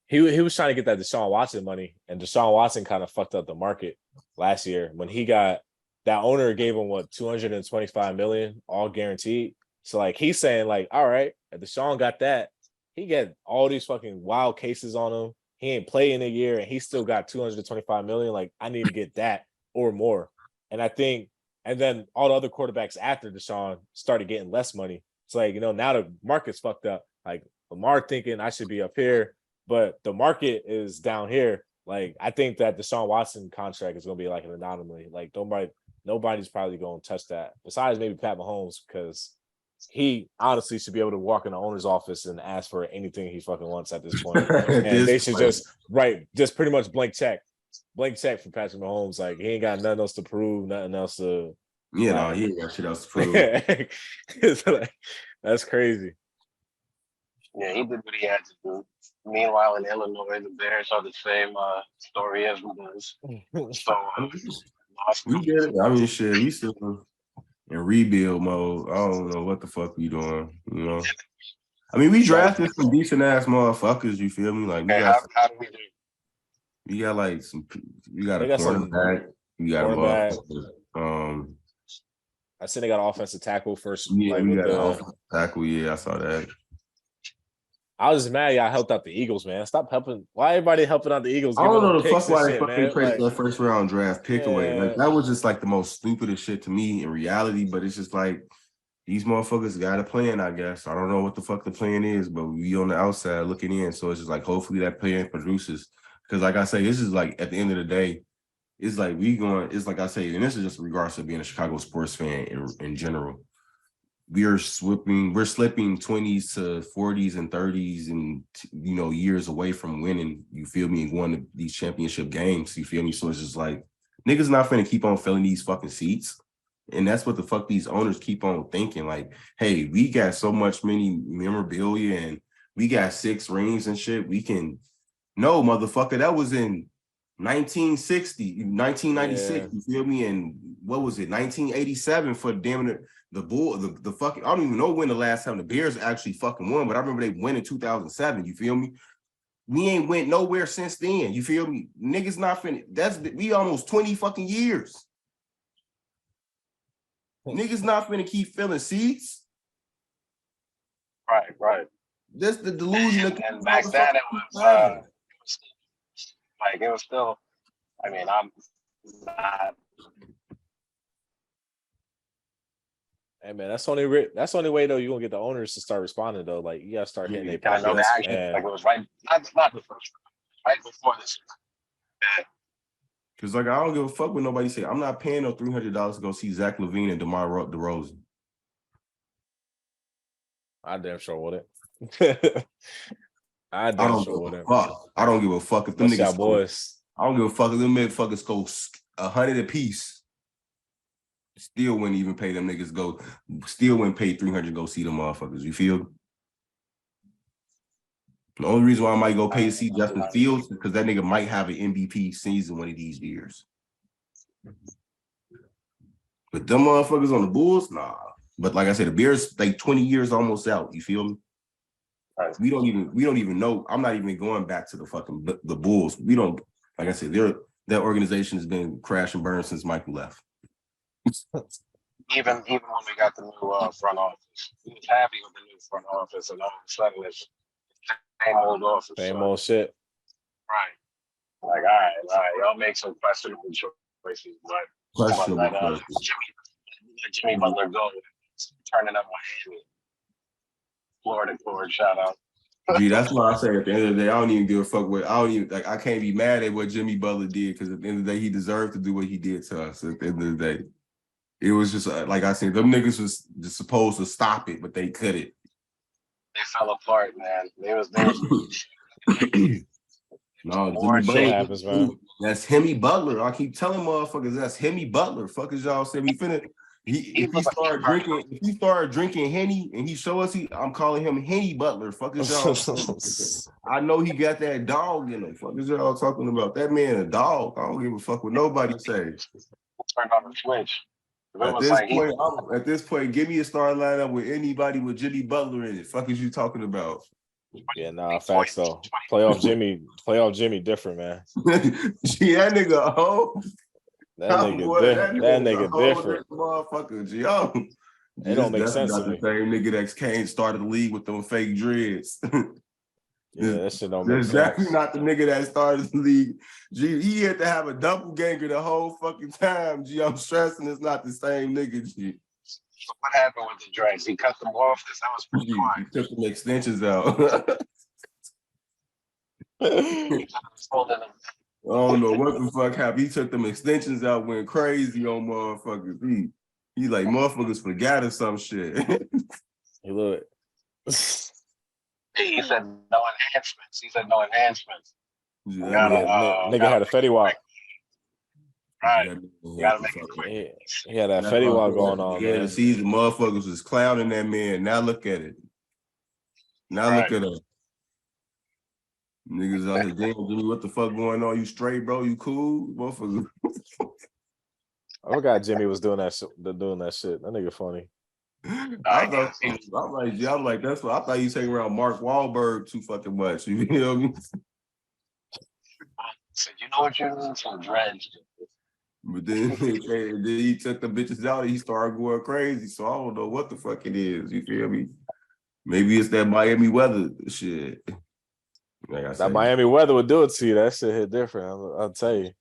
he was trying to get that Deshaun Watson money, and Deshaun Watson kind of fucked up the market last year when he got that owner gave him what 225 million all guaranteed. So like he's saying like, all right, if Deshaun got that, he got all these fucking wild cases on him. He ain't playing a year and he still got 225 million. Like I need to get that or more. And I think, and then all the other quarterbacks after Deshaun started getting less money. It's like, you know, now the market's fucked up. Like Lamar thinking I should be up here, but the market is down here. Like I think that Deshaun Watson contract is going to be like an anomaly. Like nobody's probably going to touch that besides maybe Pat Mahomes because he honestly should be able to walk in the owner's office and ask for anything he fucking wants at this point. And they should just pretty much blank check for Patrick Mahomes. Like he ain't got nothing else to prove, nothing else to. You know, he ain't got shit else to prove. It's like, that's crazy. Yeah, he did what he had to do. Meanwhile, in Illinois, the Bears are the same story as was. So we get it. I mean, shit, we still in rebuild mode. I don't know what the fuck we doing. You know, I mean, we drafted some decent ass motherfuckers. You feel me? Like we got. How do we do? We got like some. We got a cornerback. We got a motherfucker. I said they got offensive tackle first. Yeah, like we got an offensive tackle. Yeah, I saw that. I was just mad y'all helped out the Eagles, man. Stop helping. Why everybody helping out the Eagles? I don't know the fuck why they shit, fucking traded that first round draft pick away. Like Yeah. that was just like the most stupidest shit to me in reality. But it's just like these motherfuckers got a plan, I guess. I don't know what the fuck the plan is, but we on the outside looking in. So it's just like hopefully that plan produces. Because like I say, this is like at the end of the day, it's like it's like I say, and this is just in regards to being a Chicago sports fan in general. we're slipping 20s to 40s and 30s and years away from winning, you feel me, and going to these championship games, you feel me? So it's just like niggas not finna keep on filling these fucking seats. And that's what the fuck these owners keep on thinking. Like, hey, we got so much many memorabilia and we got 6 rings and shit. We can no, motherfucker, that was in 1996, you feel me? And what was it, 1987 for damn it, the fucking, I don't even know when the last time the Bears actually fucking won, but I remember they won in 2007, you feel me? We ain't went nowhere since then, you feel me? Niggas not finna, we almost 20 fucking years. Niggas not finna keep filling seats. Right. That's the delusion. And back then it was like, it was still, I mean, I'm not. Hey man, that's the only way though you're gonna get the owners to start responding though. Like you gotta start hitting their I know the pockets. action, like it was right, not the first, right before this. Cause like I don't give a fuck what nobody say. I'm not paying no $300 to go see Zach LaVine and DeMar DeRozan. I damn sure wouldn't. I don't give a fuck. I don't give a fuck if them niggas boys. I don't give a fuck if them motherfuckers go 100 a piece. Still wouldn't even pay them niggas go. Still wouldn't pay $300 to go see them motherfuckers. You feel? The only reason why I might go pay to see Justin Fields is because that nigga might have an MVP season one of these years. But them motherfuckers on the Bulls, nah. But like I said, the Bears like 20 years almost out. You feel me? Right. We don't even know. I'm not even going back to the Bulls. We don't, like I said, that organization has been crash and burn since Michael left. Even when we got the new front office, he was happy with the new front office, and all of a sudden it's same old office. Same old shit. Right. Like, all right, y'all make some questionable choices, but Jimmy Butler go turning up Miami. Florida Ford, shout out. Gee, that's why I say at the end of the day, I don't even give a fuck what I can't be mad at what Jimmy Butler did, because at the end of the day, he deserved to do what he did to us. At the end of the day, it was just like I said, them niggas was just supposed to stop it, but they couldn't. They fell apart, man. They was no, Jimmy Butler happens, man. That's Hemi Butler. I keep telling motherfuckers that's Hemi Butler. Fuck as y'all said, we finna. If he start drinking Henny and he show us, I'm calling him Henny Butler. Fuck is y'all. I know he got that dog in him. Fuck is y'all talking about? That man a dog. I don't give a fuck what nobody say. Turned on the switch. At this point, give me a star lineup with anybody with Jimmy Butler in it. Fuck is you talking about? Yeah, nah, facts though. Playoff Jimmy different, man. Gee, that nigga, That nigga different. Motherfucker, yo. It don't make sense to me. The same nigga that came started the league with them fake dreads. Yeah, that shit don't make sense. Exactly not the nigga that started the league. Gee, he had to have a doppelganger the whole fucking time. Gee, I'm stressing it's not the same nigga, G. So what happened with the dreads? He cut them off because that was pretty quiet. He took them extensions out. I don't know what the fuck happened. He took them extensions out, went crazy on motherfuckers. He like motherfuckers forgot or some shit. He look. He said no enhancements. Nigga had a Fetty Wap. Right. You gotta make it quick. He had that Fetty Wap going on, man. The season motherfuckers was clowning that man. Now look at it. Look at him. Niggas out here, damn, Jimmy, what the fuck going on? You straight, bro? You cool? Motherfucker. I forgot Jimmy was doing that shit. That nigga funny. I'm like, that's what I thought you was taking around Mark Wahlberg too fucking much. You know what I mean? Said, you know what you need? Some dreads. But then he took the bitches out and he started going crazy. So I don't know what the fuck it is. You feel me? Maybe it's that Miami weather shit. Like that Miami weather would do it to you. That shit hit different. I'll tell you.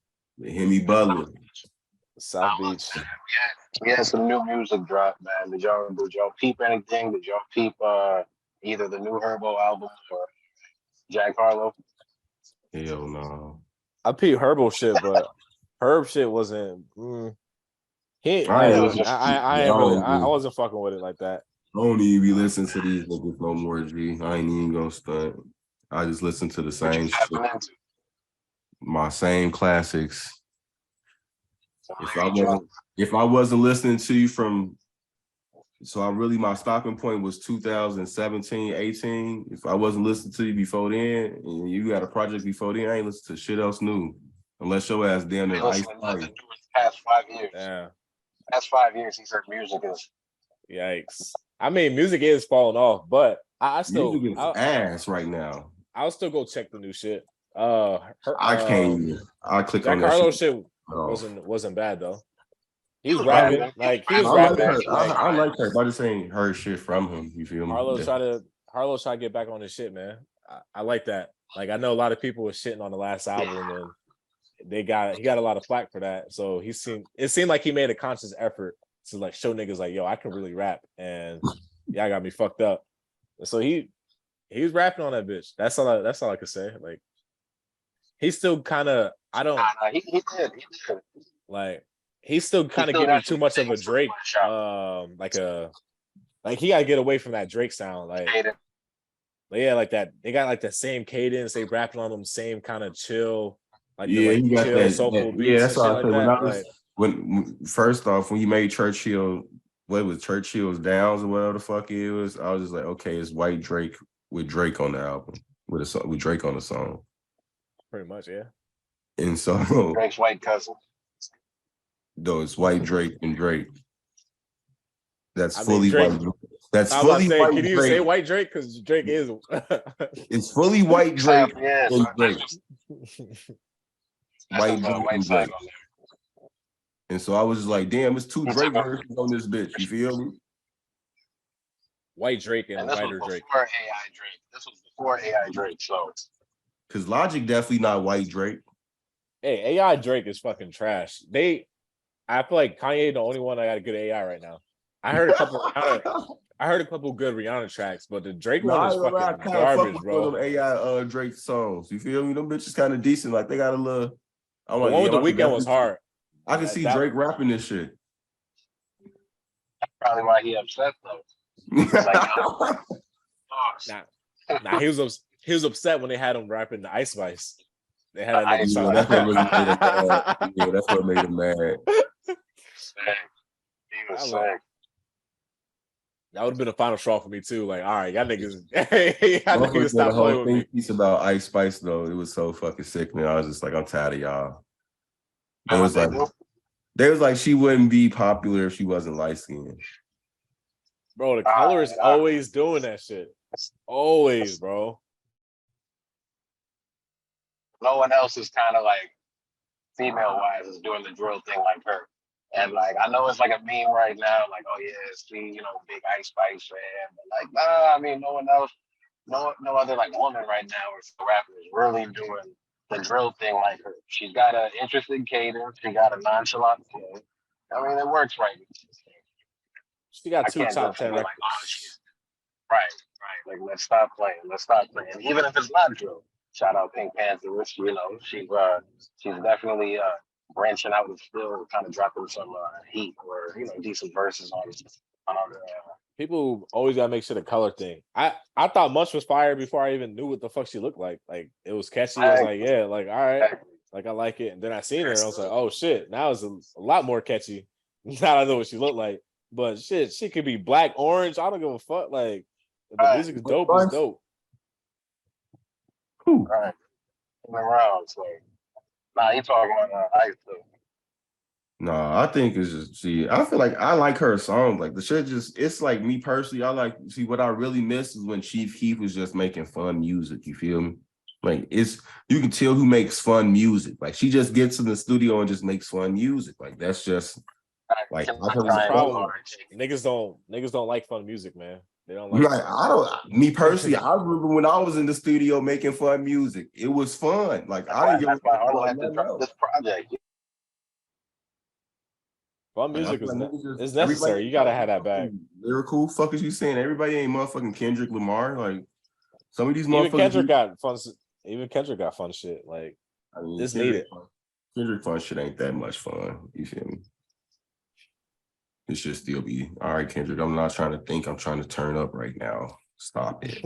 Hemi Butler. South Beach. We had some new music drop, man. Did y'all peep anything? Did y'all peep either the new Herbo album or Jack Harlow? Hell no. I peeped Herbo shit, but Herb shit wasn't. I wasn't fucking with it like that. don't even be listening to these niggas no more, G. I ain't even gonna stunt. I just listen to the What you same shit, tapping into? my same classics. So If there I you go. wasn't if I wasn't listening to you from so I really my stopping point was 2017, 18. If I wasn't listening to you before then, and you got a project before then, I ain't listen to shit else new. Unless your ass down I there ain't Ice listening to Spice. nothing new in the past 5 years. Yeah. Past 5 years, he said music is. Yikes. I mean, music is falling off, but I still Music is ass right now. I'll still go check the new shit. I can't even. I click on Jack that shit. Harlow shit Oh. wasn't bad though. He He was was rapping, rapping. like he I was like rapping. her. Like I like her, but I just ain't heard shit from him. You feel me? Harlow try to get back on his shit, man. I like that. Like I know a lot of people were shitting on the last album and he got a lot of flack for that. So it seemed like he made a conscious effort to like show niggas like, yo, I can really rap, and yeah, I got me fucked up. So he was rapping on that bitch. That's all I could say. Like he's still kind of He did. like he's still He kind of still giving me got too some much of a things to Drake flesh out. like he gotta get away from that Drake sound. Like yeah, like that they got like the same cadence, they rapping on them same kind of chill, like the Yeah, like he got chill that. soulful Yeah, beats and that's shit what I like said. When I that. was Like when first off, when he made Churchill, what was Churchill's Downs or whatever the fuck it was, I was just like, okay, it's White Drake with Drake on the album with a song with Drake on the song, pretty much, yeah. and so Drake's white cousin. though it's White Drake and Drake. That's I mean fully Drake. white. That's I was about to fully say, white can you say Drake. white Drake? Because Drake is It's fully white Drake Yeah, and so Drake. that's White his Drake white and side Drake. on there. And so I was just like, damn, it's two He Drake took a, versions on this bitch. You feel me? white Drake and and this was whiter before Drake. AI Drake. This was before AI Drake. So Because Logic definitely not white Drake. Hey, AI Drake is fucking trash. I feel like Kanye the only one that got a good AI right now. I heard a couple good Rihanna tracks, but the Drake No, one is I fucking kind of fuck garbage, with bro. them AI Drake songs. You feel me? Them bitches kind of decent. Like they got a little. I'm The like, one with yeah, the I could weekend was definitely. hard. I can see Drake rapping this shit. that's probably why he upset though. Like, Nah, he was upset when they had him rapping the Ice Spice. They had that nigga Ice sound. Yeah, that's what really made him mad. Yeah, that's what made him mad. sick. He was I sick. love- That would have been a final straw for me too. Like, all right, y'all niggas, y'all Motherfuckers niggas did stop a playing whole with me. thing piece about Ice Spice though. It was so fucking sick, man. I was just like, I'm tired of y'all. They And what was they like, do? she wouldn't be popular if she wasn't light skinned. Bro, the color is always doing that shit. Always, bro. No one else is kind of like female wise is doing the drill thing like her. And like I know it's like a meme right now, like, oh yeah, see, big Ice Spice fan. But like, nah, I mean no one else, no other like woman right now or rapper is really doing the drill thing like her. She's got an interesting cadence, she got a nonchalant flow. I mean, it works right. She got I two can't top just be 10 like, records. oh, she's right. Like, let's stop playing. Let's stop playing. Even if it's not drill. Shout out Pink Panther, which she's definitely branching out and still kind of dropping some heat or decent verses on other. People always gotta make sure the color thing. I thought Munch was fire before I even knew what the fuck she looked like. Like it was catchy. I was like, yeah, like all right, like I like it. And then I seen her, and I was like, oh shit, now it's a lot more catchy. Now I know what she looked like. But shit, she could be black, orange. I don't give a fuck. Like the music is dope. Is dope. Right. Around. So, nah, you talking about Ice too. No, I think it's just I feel like I like her songs. Like the shit it's like me personally, what I really miss is when Chief Keef was just making fun music. You feel me? Like you can tell who makes fun music. Like she just gets in the studio and just makes fun music. Like that's just like that's the problem. Niggas don't like fun music, man. They don't like me personally, I remember when I was in the studio making fun music. It was fun. Like I didn't That's why Harlow had to drop this project. Fun music is necessary. You gotta have that back. Lyrical, fuck is you saying? Everybody ain't motherfucking Kendrick Lamar. Like some of these Even motherfuckers. Kendrick got fun. Even Kendrick got fun shit. Like I mean, this needed. Kendrick fun shit ain't that much fun. You feel me? It should still be. All right, Kendrick, I'm not trying to think. I'm trying to turn up right now. Stop it.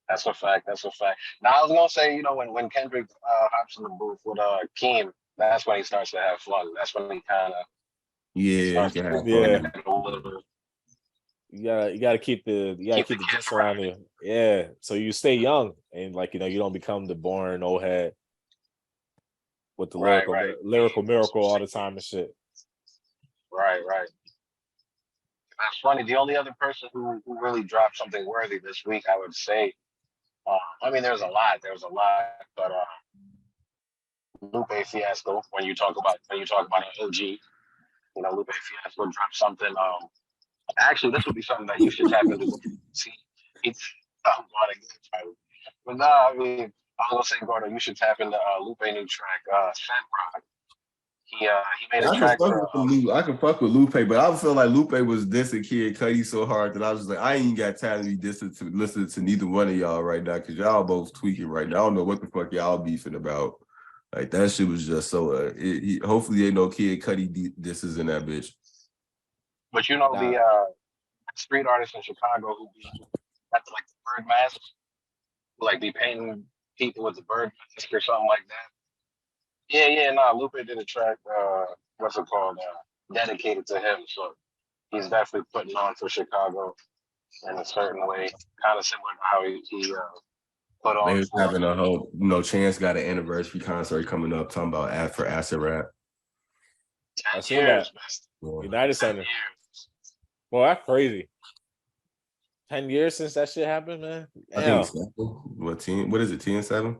That's a fact. That's a fact. Now I was gonna say, when Kendrick hops in the booth with Keem, that's when he starts to have fun. That's when he kind of Yeah, starts to have Yeah. fun. a little, You gotta keep the kids gist around you. Yeah. So you stay young and you don't become the boring old head with the right, right, lyrical miracle all the time and shit. right, right. That's funny. The only other person who really dropped something worthy this week, I would say, I mean, there's a lot. There's a lot, but Lupe Fiasco. When you talk about an OG, Lupe Fiasco dropped something. Actually, this would be something that you should tap into. See, it's I'm going to get title. But no, I mean, I was gonna say, Gordo, you should tap into Lupe new track, Fat Rock. He made a track for. I can fuck with Lupe, but I feel like Lupe was dissing Kid Cudi so hard that I was just like, I ain't got time to be dissing to listen to neither one of y'all right now because y'all both tweaking right now. I don't know what the fuck y'all beefing about. Like that shit was just so. Hopefully, ain't no Kid Cudi disses in that bitch. But Nah. the street artist in Chicago who be got the bird masks, who be painting people with the bird mask or something like that. Yeah, nah. Lupe did a track. What's it called? Dedicated to him. So he's definitely putting on for Chicago in a certain way, kind of similar to how he put on They was for. having a whole, Chance got an anniversary concert coming up, talking about for acid rap. 10 I seen years, that. man. United 10 Center. years. Well, that's crazy. 10 years since that shit happened, man. Damn. I think 7. What 10? What is it? 10-7?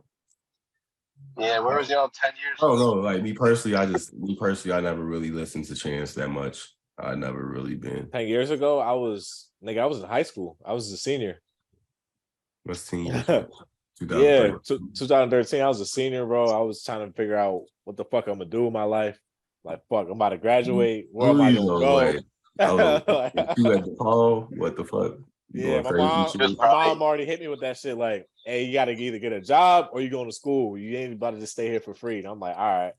Yeah, where was y'all 10 years? I don't know. Like me personally, I never really listened to Chance that much. I never really been. 10 years ago, I was in high school. I was a senior. What's 10 years? Yeah, 2013. I was a senior, bro. I was trying to figure out what the fuck I'm gonna do with my life. Like, fuck, I'm about to graduate. Where am I gonna go? You at the Paul? What the fuck? Yeah, my mom already hit me with that shit. Like, hey, you gotta either get a job or you going to school. You ain't about to just stay here for free. And I'm like, all right,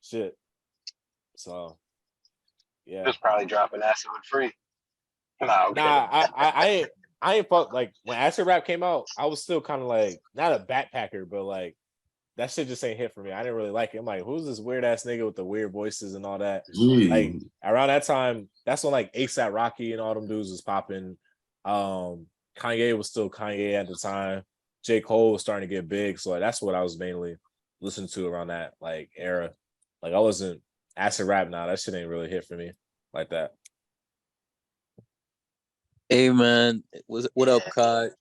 shit. So, yeah, Just probably dropping acid with free. Nah, I ain't fuck like when acid rap came out. I was still kind of like not a backpacker, but like that shit just ain't hit for me. I didn't really like it. I'm like, who's this weird ass nigga with the weird voices and all that? Like around that time, that's when like ASAP Rocky and all them dudes was popping. Kanye was still Kanye at the time. J. Cole was starting to get big, so that's what I was mainly listening to around that like era. Like I wasn't acid rap now. That shit ain't really hit for me like that. Hey man, what up, Kai?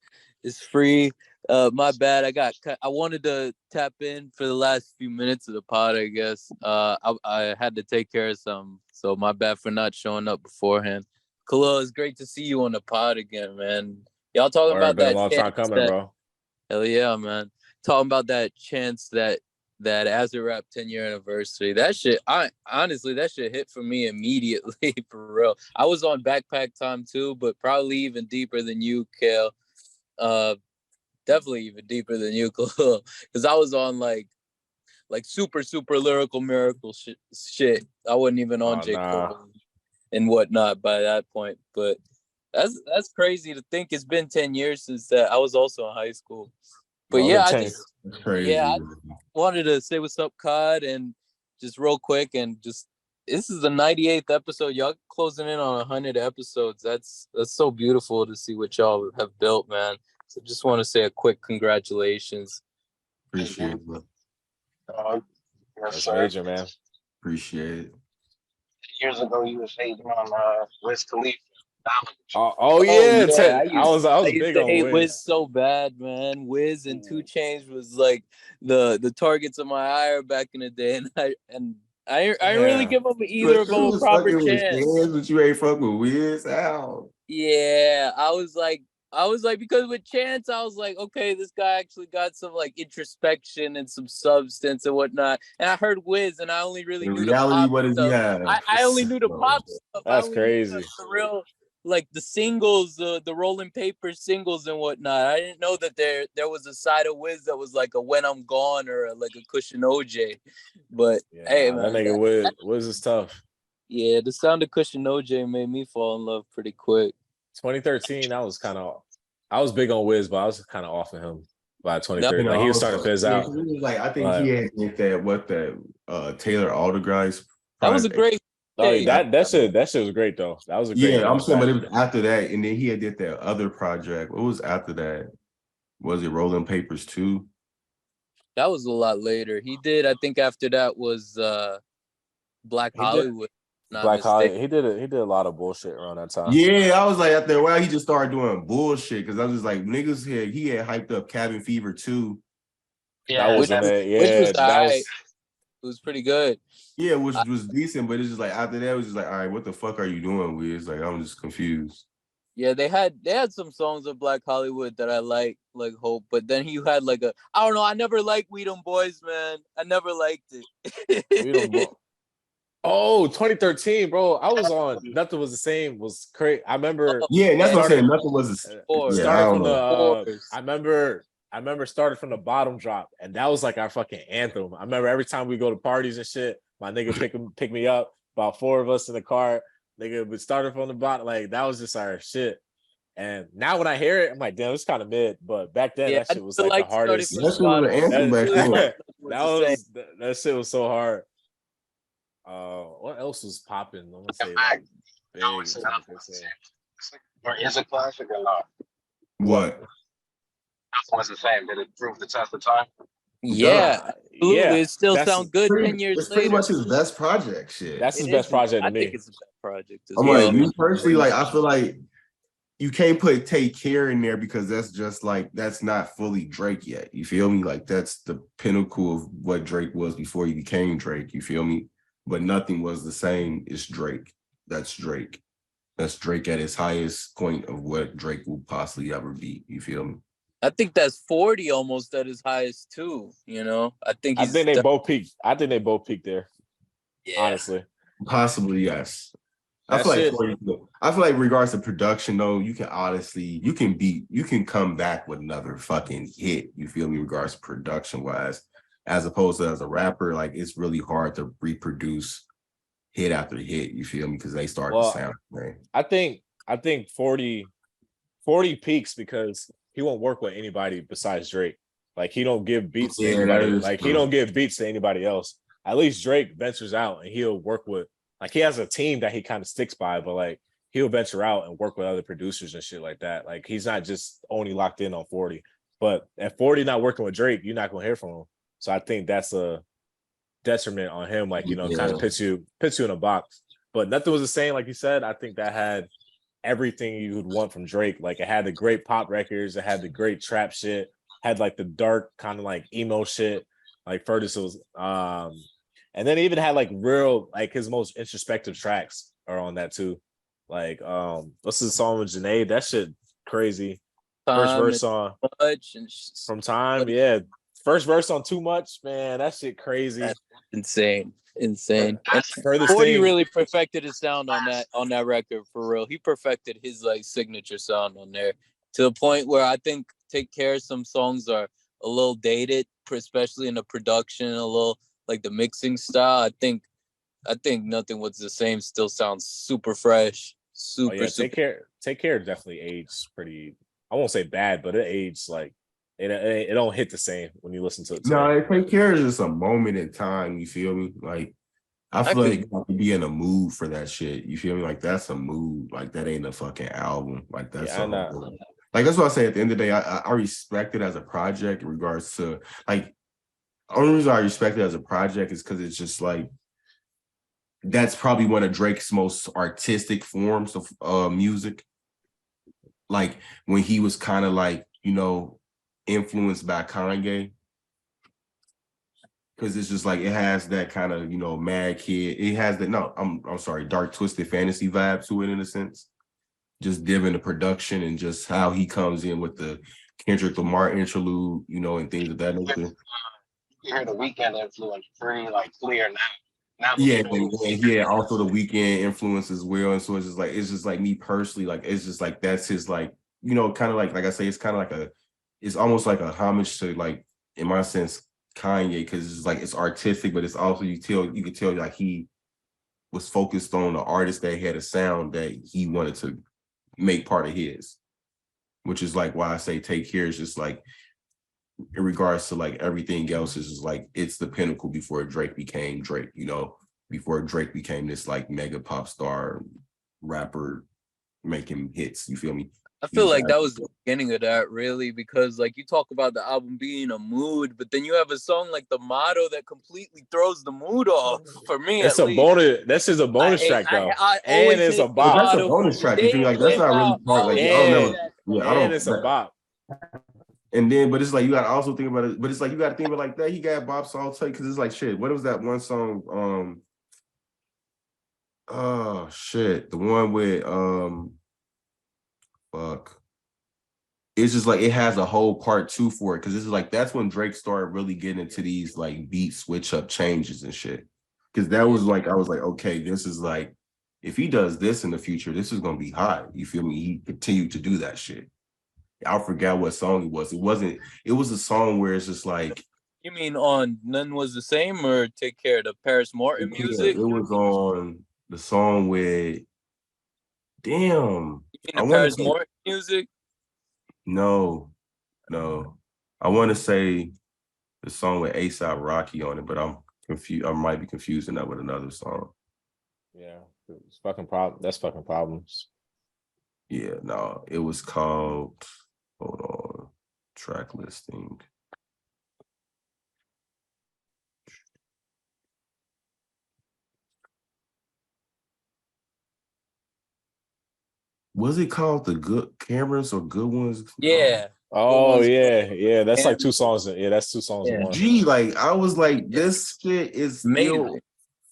It's free. My bad. I wanted to tap in for the last few minutes of the pod. I guess. I had to take care of something, so my bad for not showing up beforehand. Khalil, it's great to see you on the pod again, man. Y'all talking about that? Been a long time coming, bro. Hell yeah, man. Talking about that chance that Acid Rap 10-year anniversary. That shit, honestly, that shit hit for me immediately, for real. I was on backpack time too, but probably even deeper than you, Kale. Definitely even deeper than you, Khalil. Because I was on like super, super lyrical miracle shit. I wasn't even on J. Cole and whatnot by that point. But that's crazy to think it's been 10 years since that. I was also in high school. But I wanted to say what's up, Cod, and just real quick, and just this is the 98th episode. Y'all closing in on 100 episodes. That's so beautiful to see what y'all have built, man. So just want to say a quick congratulations. Appreciate it. That's major, man. Appreciate it. Years ago, you was hating on Wiz Khalifa. Yeah. I was big on Wiz. Wiz so bad, man. Wiz and 2 Chainz was like the targets of my ire back in the day, and I really give them either of them a proper chance. But you ain't fuck with Wiz out. Yeah, I was like because with Chance, I was like, okay, this guy actually got some like introspection and some substance and whatnot. And I heard Wiz, and I only really knew reality. The pop what does stuff. he have? I only knew the pop stuff. That's crazy. The real. Like the singles, the Rolling Papers singles and whatnot. I didn't know that there was a side of Wiz that was like a When I'm Gone or like a Cushion OJ. But hey, man, that nigga Wiz is tough. Yeah, the sound of Cushion OJ made me fall in love pretty quick. 2013, I was big on Wiz, but I was kind of off of him by That 2013. You Like know, he was starting to also, fizz yeah, out. 'cause it was like I think he But had hit that Taylor Aldergreis that was a project. great oh, day. that shit was great though. That was a great Yeah, I'm bounce saying, back. but it was after that, and then he had did that other project. What was after that? Was it Rolling Papers 2? That was a lot later. He did, I think after that was Black He did Hollywood, not Black mistaken. Holly. He did a lot of bullshit around that time. Yeah, I was like after a while he just started doing bullshit because I was just like niggas here. He had hyped up Cabin Fever 2. That Yeah, wasn't that, it. Which was Yeah, that alright. was It was pretty good. Yeah, which was decent, but it's just like after that it was just like, all right, what the fuck are you doing, Wiz? Like I'm just confused. Yeah, they had some songs of Black Hollywood that I like Hope, but then you had like I don't know, I never liked We Them Boys, man. I never liked we don't. it. Oh, 2013, bro. I was on Nothing Was the Same. Was crazy. I remember Yeah, and that's what I'm started saying. Nothing was Course. I started don't from the. know. Course. I remember started from the bottom drop, and that was like our fucking anthem. I remember every time we go to parties and shit, my nigga pick me up. About 4 of us in the car. Nigga, we started from the bottom. Like that was just our shit. And now when I hear it, I'm like, damn, it's kind of mid. But back then, Yeah, that I shit was never like the liked starting hardest. from That the shit was an bottom. anthem back then. That shit was so hard. What else was popping? I'm gonna say back. big. No, it's not. Or is it classic or not? What? That was the same. Did it prove the test of time? Yeah, absolutely. Yeah, It still that's sounds good 10 years It's pretty later. much his best project shit. that's his It best is. project to I think me. it's a best project as I'm well. like, me personally, like I feel like you can't put Take Care in there because that's just like that's not fully Drake yet. You feel me? Like that's the pinnacle of what Drake was before he became Drake. You feel me? But nothing was the same as Drake. That's Drake. That's Drake at his highest point of what Drake will possibly ever be. You feel me? I think that's 40 almost at his highest too. You know, I think I think they both peaked. I think they both peaked there. Yeah. Honestly, Possibly, yes. I that feel like shit. 40, I feel like in regards to production though, you can come back with another fucking hit. You feel me? In regards to production wise, as opposed to as a rapper, like it's really hard to reproduce hit after hit. You feel me? Because they start to Well, sound man. I think 40 peaks because he won't work with anybody besides Drake. Like he don't give beats to anybody. Like he don't give beats to anybody else. At least Drake ventures out and he'll work with like he has a team that he kind of sticks by, but like he'll venture out and work with other producers and shit like that. Like he's not just only locked in on 40. But at 40 not working with Drake, you're not gonna hear from him. So I think that's a detriment on him, like kind of puts you in a box. But Nothing Was the Same, like you said. I think that had everything you would want from Drake. Like it had the great pop records, it had the great trap shit, had like the dark kind of like emo shit, like Furtis was and then it even had like real like his most introspective tracks are on that too. Like what's the song with Janae? That shit crazy. First verse on much and From Time, yeah. First verse on Too Much, man, that shit crazy. That's insane. And Furthest 40 thing, really perfected his sound on that record for real. He perfected his like signature sound on there to the point where I think Take Care some songs are a little dated, especially in the production, a little like the mixing style. I think Nothing Was the Same still sounds super fresh. Super, oh, yeah, super. Take Care definitely aged pretty, I won't say bad, but it aged like it don't hit the same when you listen to it today. No, Take Care is just a moment in time. You feel me? Like I feel like you have to be in a mood for that shit. You feel me? Like that's a mood. Like that ain't a fucking album. Like that's like that's what I say. At the end of the day, I respect it as a project in regards to like. Only reason I respect it as a project is because it's just like that's probably one of Drake's most artistic forms of music. Like when he was kind of like influenced by Kanye. Because it's just like it has that kind of mad kid. It has that I'm sorry, dark twisted fantasy vibe to it in a sense. Just given the production and just how he comes in with the Kendrick Lamar interlude, and things of that nature. You hear the Weekend influence pretty like clear now. Yeah. Also the Weekend influence as well, and so it's just like me personally, like it's just like that's his like kind of like I say, it's kind of like it's almost like a homage to like in my sense Kanye, because it's like it's artistic, but it's also you can tell like he was focused on the artist that had a sound that he wanted to make part of his, which is like why I say Take Care is just like, in regards to like everything else, is just like it's the pinnacle before Drake became Drake, you know, before Drake became this like mega pop star rapper making hits. You feel me? I feel like that was the beginning of that, really, because like you talk about the album being a mood, but then you have a song like The Motto that completely throws the mood off. For me, It's at a least. bonus. This is a bonus track though, I and always it's a hit The But bop, that's a Motto. bonus track. You feel me? Day Like that's in, not really out, part. Like always I don't and never. that. Yeah, I and don't. it's a bop. And then, but it's like you gotta also think about it. But it's like you gotta think about like that. He got Bob Salt because it's like shit. What was that one song? Oh shit, the one with fuck. It's just like it has a whole part two for it because this is like that's when Drake started really getting into these like beat switch up changes and shit. Because that was like I was like, okay, this is like if he does this in the future, this is gonna be hot. You feel me? He continued to do that shit. I forgot what song it was. It wasn't. It was a song where it's just like. You mean on None Was the Same or Take Care, the Paris Morton music? It was on the song with. Damn, You mean I the want to Paris say Morton music? no. I want to say the song with A$AP Rocky on it, but I'm confused. I might be confusing that with another song. Yeah, it's fucking problem. That's fucking problems. Yeah, no, it was called. Hold on, track listing. Was it called The Good Cameras or Good Ones? Yeah. Oh yeah. That's like two songs. Yeah, that's two songs in Yeah. one. Gee, like I was like, this shit is still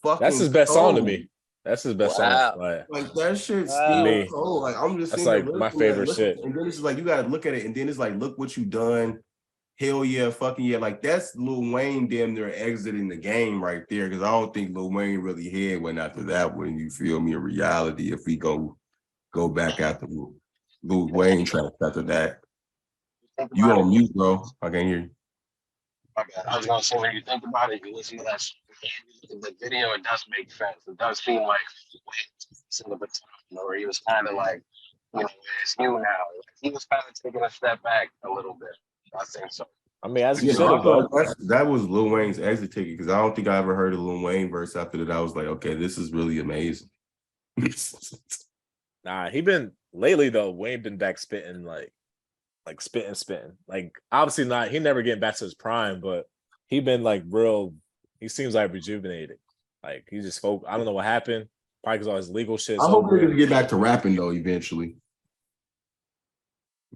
fucking. That's his best cold. song to me. That's his best Wow. song. Like that shit's to still me, cold. Like I'm just that's sitting like there my listening, favorite shit. and then it's just like you gotta look at it, and then it's like, look what you done. Hell yeah, fucking yeah. Like that's Lil Wayne damn near exiting the game right there. Cause I don't think Lil Wayne really had one after that one. You feel me? In reality, if we go back after Lil Wayne tracks after that. You on mute, bro. I can't hear you. My bad. I was gonna say when you think about it, you listen to that song, the video, it does make sense. It does seem like in the baton, or he was kind of like, it's you now. Like, he was kind of taking a step back a little bit. I think so. I mean, as you You should know, have though. that was Lil Wayne's exit ticket because I don't think I ever heard a Lil Wayne verse after that. I was like, okay, this is really amazing. Nah, he been lately though. Wayne been back spitting like spitting. Like obviously not. He never getting back to his prime, but he been like real. He seems like rejuvenated. Like he just spoke. I don't know what happened. Probably because all his legal shit. I hope niggas get back to rapping though eventually.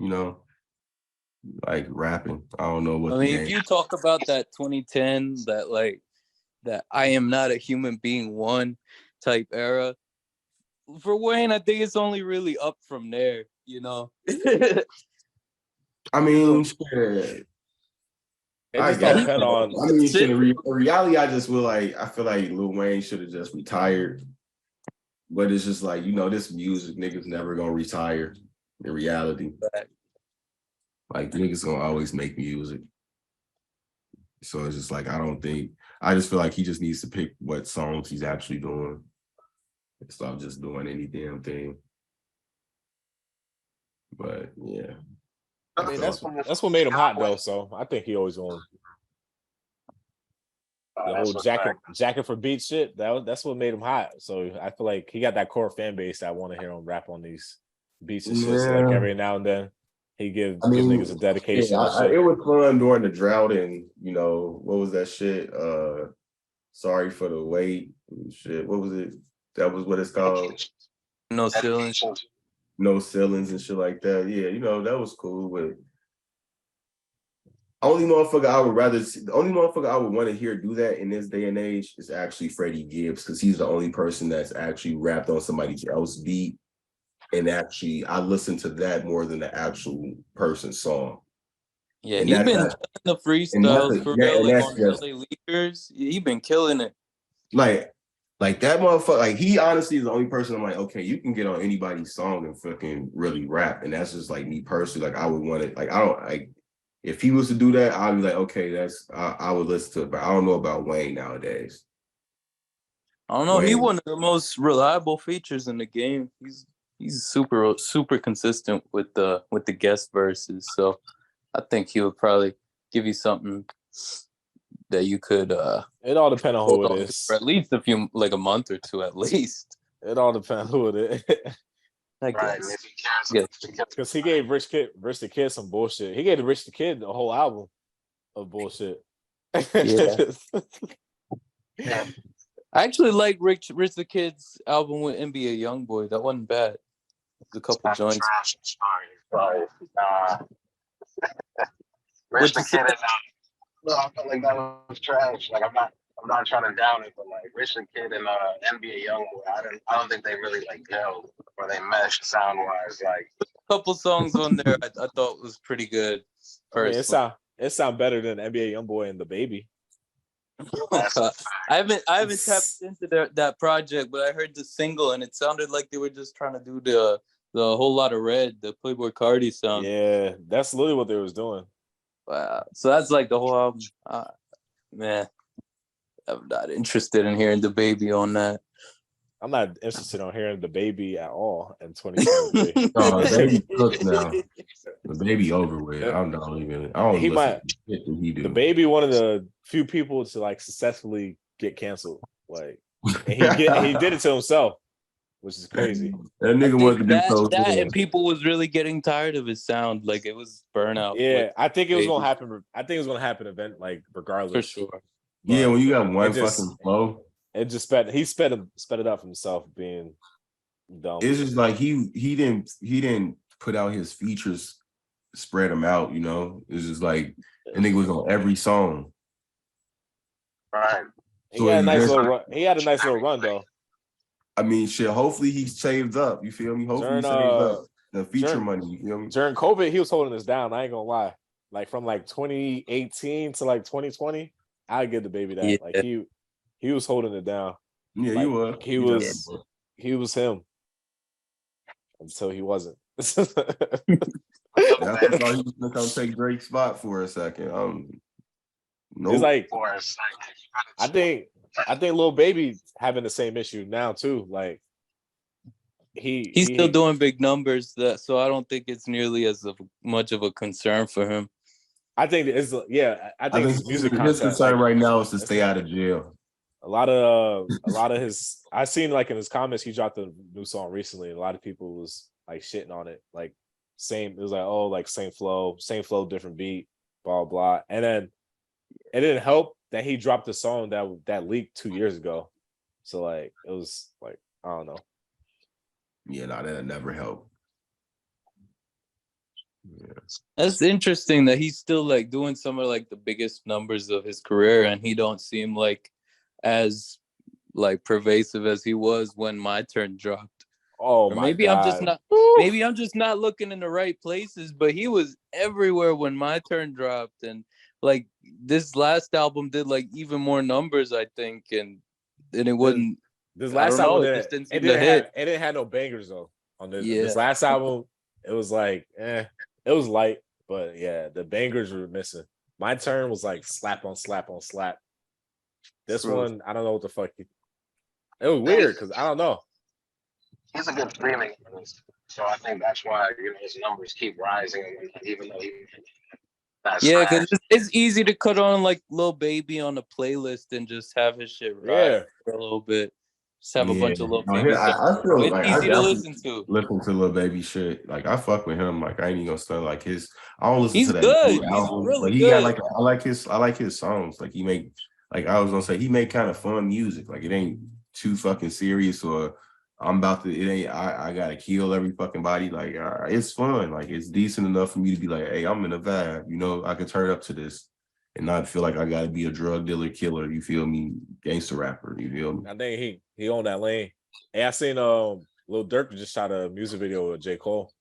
You know, like rapping. I don't know what. I mean, if you talk about that 2010, that I am not a human being one type era, for Wayne, I think it's only really up from there, you know. I mean, shit. I mean, shit, in reality, I just feel like Lil Wayne should have just retired. But it's just like, this music, niggas never gonna retire in reality. Like, niggas gonna always make music. So it's just like, I just feel like he just needs to pick what songs he's actually doing and stop just doing any damn thing. But yeah. I mean, that's what made him hot though. So I think he always going the whole jacket for beat shit. That's what made him hot. So I feel like he got that core fan base that want to hear him rap on these beats and shit. So like every now and then he give niggas a dedication. Yeah, it was fun during the drought, and what was that shit? Sorry for the wait. Shit, what was it? That was what it's called. No ceilings. No ceilings and shit like that. Yeah, that was cool. But the only motherfucker I would want to hear do that in this day and age is actually Freddie Gibbs, because he's the only person that's actually rapped on somebody else's beat. And actually, I listen to that more than the actual person's song. Yeah, he's been killing the freestyles for real, like on LA Leaders. He's been killing it. Like that motherfucker, like he honestly is the only person I'm like, okay, you can get on anybody's song and fucking really rap. And that's just like me personally. Like I would want it, like I don't like if he was to do that, I'd be like, okay, I would listen to it, but I don't know about Wayne nowadays. I don't know. He When one of the most reliable features in the game. He's super consistent with the guest verses. So I think he would probably give you something that you could It all depends on who hold it on to for is. at least a month or two at least. It all depends who it is. I Right, and guess. if he cares, Yes. Because he gave Rich the Kid some bullshit. He gave Rich the Kid a whole album of bullshit. Yeah. Yeah. I actually like Rich the Kid's album with NBA YoungBoy. That wasn't bad. A couple That's joints. trash. Sorry. What Rich the you say? Kid and no, I felt like that was trash. Like I'm not trying to down it, but like Rich the Kid and NBA YoungBoy, I don't think they really like gelled or they meshed sound wise. Like A couple songs on there I thought was pretty good. I mean, Personally. it sound better than NBA YoungBoy and the Baby. I haven't tapped into that project, but I heard the single and it sounded like they were just trying to do the whole lot of red, the Playboy Cardi sound. Yeah, that's literally what they was doing. Wow. So that's like the whole album. Man, I'm not interested in hearing the Baby on that. I'm not interested in hearing the Baby at all in 2023. oh, the Baby cooked now. The Baby over with. I don't He listen might- to shit that he do. The Baby, one of the few people to like successfully get canceled. Like, and he did it to himself, which is crazy. That nigga wanted to be so that and people was really getting tired of his sound. Like it was burnout. Yeah, I think it was gonna Baby. happen. I think it was gonna happen event like regardless. For sure. Yeah, when you got one it just- fucking flow, It just sped it up himself being dumb. it's just like he didn't put out his features, spread them out. You know, it's just like that nigga was on every song. right. He had a nice little run. He had a nice little run though. I mean, shit. Hopefully he saved up. You feel me? Hopefully he saved up the feature money. You feel me? During COVID, he was holding this down. I ain't gonna lie. Like from like 2018 to like 2020, I give the Baby that. Yeah. Like he was holding it down. Yeah, Like, you were. He was him until he wasn't. That's why he was gonna come take Drake's spot for a second. Nope. It's like For a second. I think Lil Baby having the same issue now too. Like He's still doing big numbers, so I don't think it's nearly as much of a concern for him. I think it's I think his music his content, concern like, right now is to stay out of jail. a lot of his I seen like in his comments he dropped a new song recently. And a lot of people was like shitting on it, like it was like, oh, like same flow, different beat, blah blah. And then it didn't help that he dropped a song that leaked 2 years ago. So like it was like, I don't know. Yeah, no, that'll never help. Yeah. That's interesting that he's still like doing some of like the biggest numbers of his career, and he don't seem like as like pervasive as he was when My Turn dropped. Oh Or my maybe God. I'm just not looking in the right places, but he was everywhere when My Turn dropped, and like this last album did like even more numbers, I think, and it wasn't. This last I don't album know, it didn't, just didn't it seem didn't to have hit. it didn't have no bangers though. On this Yeah. last album, it was like it was light, but yeah, the bangers were missing. My Turn was like slap on slap on slap. This True. one, I don't know what the fuck. It was weird because I don't know. He's a good streaming artist. So I think that's why his numbers keep rising, even though that's Yeah, trash. because it's easy to cut on like Lil Baby on a playlist and just have his shit ride Yeah. for a little bit. Just have a bunch of Lil No, Baby I songs. feel It's like I easy to definitely listen to. listen to Lil Baby shit. Like I fuck with him. Like I ain't even gonna start like his. I don't listen He's to that good. new He's album, really but he got good. like I like his songs. Like he make I was gonna say he make kind of fun music. Like it ain't too fucking serious or I'm about to. It ain't. I gotta kill every fucking body. Like it's fun. Like it's decent enough for me to be like, hey, I'm in a vibe. You know, I can turn up to this and not feel like I gotta be a drug dealer, killer. You feel me? Gangster rapper. You feel me? I think he on that lane. Hey, I seen Lil Durk just shot a music video with J. Cole.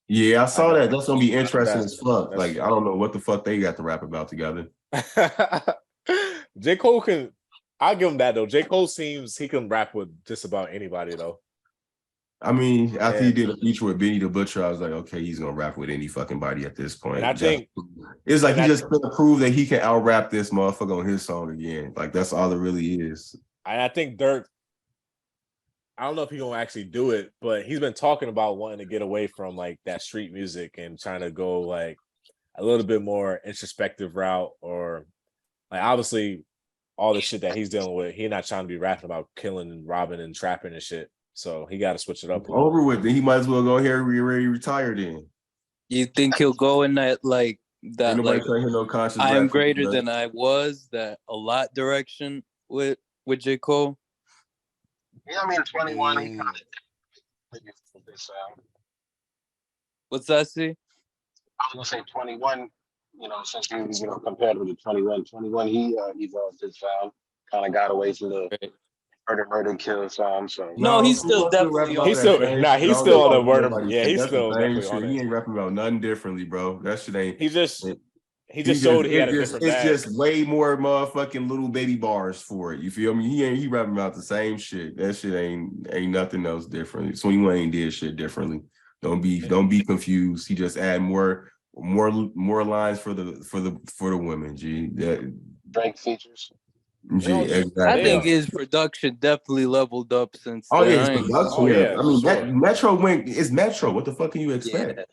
Yeah, I saw I know. that. That's gonna be interesting as fuck. That's- Like I don't know what the fuck they got to rap about together. J. Cole can. I'll give him that though. J. Cole seems he can rap with just about anybody though. I mean, after Yeah. he did a feature with Benny the Butcher, I was like, okay, he's gonna rap with any fucking body at this point. And I think it's like and he just couldn't prove that he can out rap this motherfucker on his song again. Like that's all it really is. I think Dirk. I don't know if he's gonna actually do it, but he's been talking about wanting to get away from like that street music and trying to go like a little bit more introspective route, or like obviously all the shit that he's dealing with, he's not trying to be rapping about killing and robbing and trapping and shit. So he got to switch it up. Over with. Then he might as well go here and be already retired in. You think he'll go in that like that Ain't nobody like trying to hear no conscious I am rap greater from than I was, that a lot direction with J. Cole? Yeah, I mean 21. He kind of this sound. What's that, see? I was gonna say 21. You know, since he compared with the 21, 21, he evolved his sound. Kind of got away from the murder, kill sound. So No, he's still definitely on. He's still he's still on the word. Yeah, he's that's still the same definitely shit. on it. He ain't rapping about nothing differently, bro. That shit ain't. He just showed he had a different bag. It's just way more motherfucking little baby bars for it. You feel me? He rapping about the same shit. That shit ain't nothing else different. 21 ain't did shit differently. Don't be confused. He just add more lines for the women. G. That Drake features. G, exactly. I think his production definitely leveled up since. Oh yeah, his production. Oh yeah, I mean, sure. Metro is Metro. What the fuck can you expect? Yeah.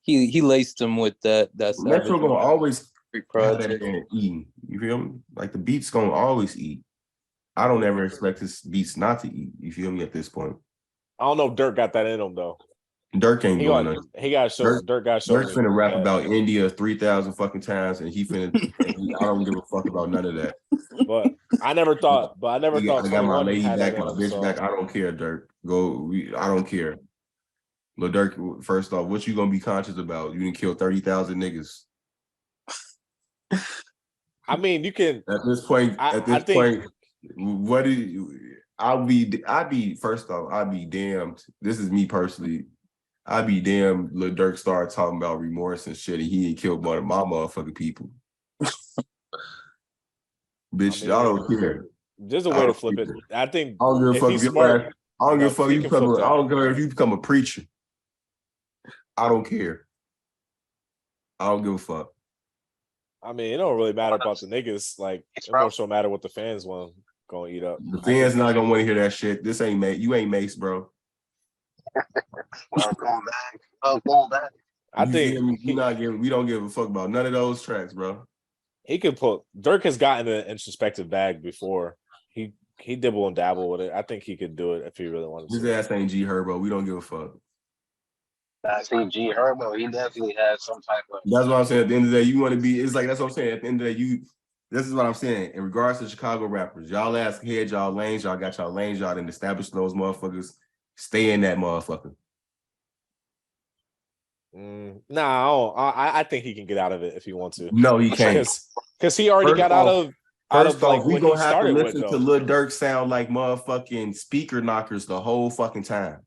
He laced him with that Metro gonna always have that project. man eating. You feel me? Like the beats gonna always eat. I don't ever expect his beats not to eat. You feel me? At this point, I don't know if Dirk got that in him though. Dirk ain't doing nothing. He got show. Dirk got show. Dirk's finna rap about India 3,000 fucking times, and he finna. I don't give a fuck about none of that. But I never thought. I got my lady had back, that my in him, bitch so. back. I don't care, Dirk. I don't care. Lil Durk, first off, what you gonna be conscious about? You didn't kill 30,000 niggas. I mean, you can. At this point, what do you? I'd be first off, I'd be damned. This is me personally. I'd be damned. Lil Durk started talking about remorse and shit, and he ain't killed one of my motherfucking people. Bitch, I don't care. There's a way to flip it. I think I don't give a fuck if you're I don't give a fuck if you become I don't care if you become a preacher. I don't care. I don't give a fuck. I mean, it don't really matter about the niggas. Like, it more so matter what the fans want go eat up. The fans not gonna want to hear that shit. This ain't Mace. You ain't Mace, bro. Welcome back. I think we don't give a fuck about none of those tracks, bro. He could put Dirk has gotten an introspective bag before. He dibble and dabble with it. I think he could do it if he really wanted to. His ass ain't G Herbo. We don't give a fuck. I see G Herbo. He definitely has some type of. That's what I'm saying. At the end of the day, you want to be. It's like that's what I'm saying. At the end of the day, this is what I'm saying. In regards to Chicago rappers, y'all ask head, y'all lanes, y'all got y'all lanes, y'all didn't establish those motherfuckers. Stay in that motherfucker. No, I think he can get out of it if he wants to. No, he can't. Because he already got out of. First off, we gonna have to listen with, to Lil Durk sound like motherfucking speaker knockers the whole fucking time.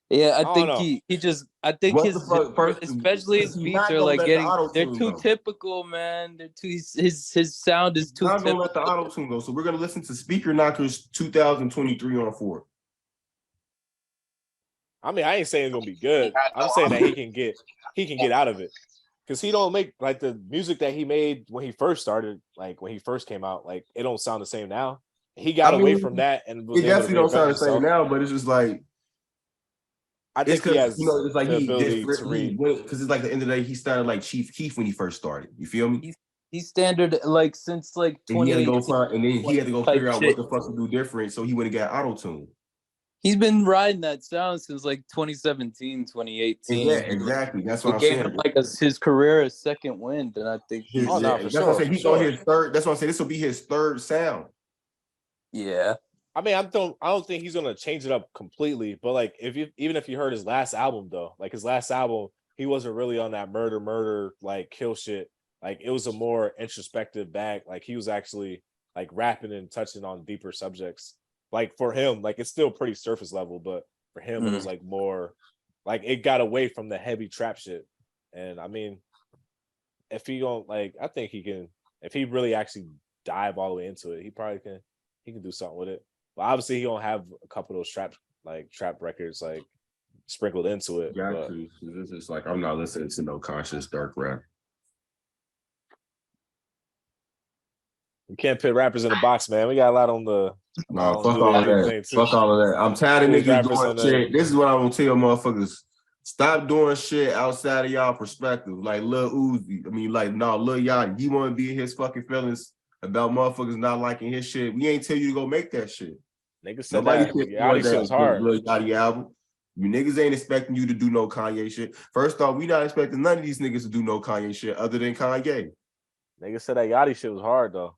Yeah, I think he just. I think especially his beats are like they're too typical, man. They're too his sound is too. I'm not gonna let the auto tune go, so we're gonna listen to Speaker Knockers 2023 on 4. I mean, I ain't saying it's gonna be good. I'm saying that he can get out of it. Because he don't make like the music that he made when he first started, like when he first came out, like it don't sound the same now. He got away from that and was it definitely don't sound the same now, but it's just like I think he has it's like the ability to read. Because it's like the end of the day, he started like Chief Keef when he first started. You feel me? He's standard like since like 2018. And then he had to go figure out what the fuck to do different, so he went and got auto tune. He's been riding that sound since like 2017, 2018. Yeah, exactly. That's what I'm saying. Like his career a second wind, and I think that's what I'm saying. He's on his third. That's what I'm saying. This will be his third sound. Yeah. I mean, I don't think he's gonna change it up completely, but like even if you heard his last album though, like his last album, he wasn't really on that murder, like kill shit. Like it was a more introspective bag. Like he was actually like rapping and touching on deeper subjects. Like for him, like it's still pretty surface level, but for him, it was like more like it got away from the heavy trap shit. And I mean, if he don't like, I think he can, if he really actually dive all the way into it, he can do something with it. But obviously he don't have a couple of those trap records like sprinkled into it. This is like I'm not listening to no conscious dark rap. You can't put rappers in the box, man. We got a lot on the. No, fuck all of that. Fuck all of that. I'm tired of niggas doing shit. This is what I want to tell motherfuckers. Stop doing shit outside of y'all perspective. Like Lil Uzi. I mean, like, no, Lil Yachty. He want to be in his fucking feelings about motherfuckers not liking his shit. We ain't tell you to go make that shit. Niggas said nobody that. Yachty shit was hard. Lil Yachty album. You niggas ain't expecting you to do no Kanye shit. First off, we not expecting none of these niggas to do no Kanye shit other than Kanye. Niggas said that Yachty shit was hard though.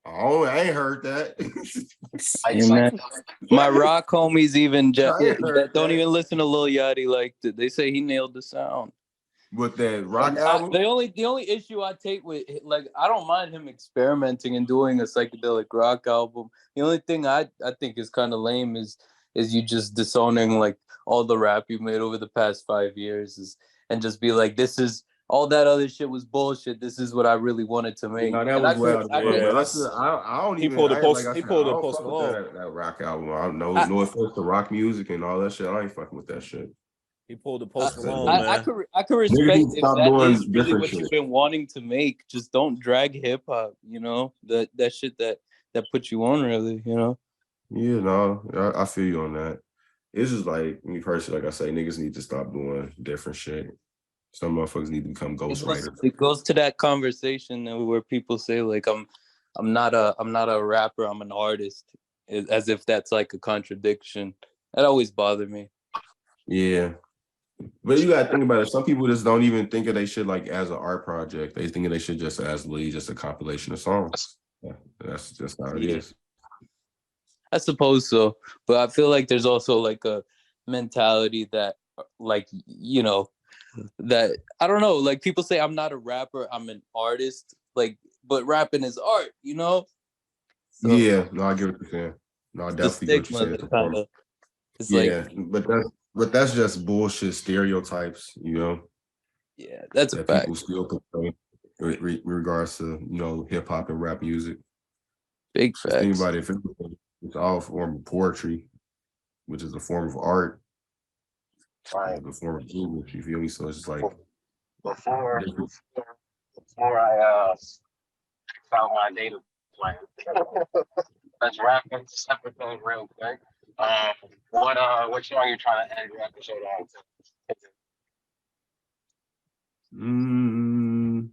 Oh, I ain't heard that. My rock homies even don't even listen to Lil Yachty like that. They say he nailed the sound. With that rock album? The only issue I take with, like, I don't mind him experimenting and doing a psychedelic rock album. The only thing I think is kind of lame is you just disowning like all the rap you made over the past 5 years and just be like, this is all that other shit was bullshit. This is what I really wanted to make. No, that was wild. I don't even. He pulled the Post Malone. That rock album. I don't know. No offense to rock music and all that shit. I ain't fucking with that shit. He pulled the Post Malone, man. I could respect if that is really what you've been wanting to make. Just don't drag hip hop. You know that shit that puts you on, really. You know. Yeah, no, I feel you on that. It's just like me personally, like I say, niggas need to stop doing different shit. Some motherfuckers need to become ghostwriters. It goes to that conversation where people say like I'm not a rapper, I'm an artist, as if that's like a contradiction. That always bothered me. Yeah, but you gotta think about it. Some people just don't even think of they shit like as an art project. They think of they shit just as just a compilation of songs. Yeah, that's just how it is. I suppose so, but I feel like there's also like a mentality that, like, you know, that I don't know, like people say I'm not a rapper, I'm an artist, like, but rapping is art, you know? So, yeah, no, I get what you're saying. No, I definitely get what you're saying. But that's just bullshit stereotypes, you know? Yeah, that's a fact. People still complain in regards to, you know, hip hop and rap music. Big facts. Think about it, it's all a form of poetry, which is a form of art. Right. The form of English, you feel me? So it's just like before I found my data plan. Let's wrap up this episode real quick. What song are you trying to end your episode on?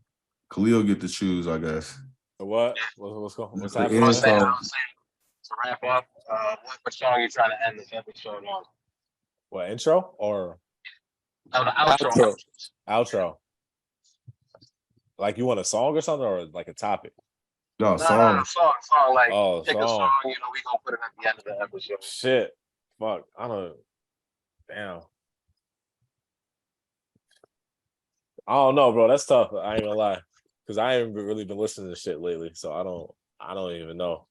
Khalil get to choose, I guess. What? What's happening? I'm saying, to wrap up, what song are you trying to end this episode on? What, intro or? No, the outro. Outro. Like you want a song or something, or like a topic? No, song. No, song. Like, pick song. A song. You know, we gonna put it at the end of the episode. Shit, fuck. I don't. Damn. I don't know, bro. That's tough. I ain't gonna lie, because I ain't really been listening to shit lately, so I don't even know.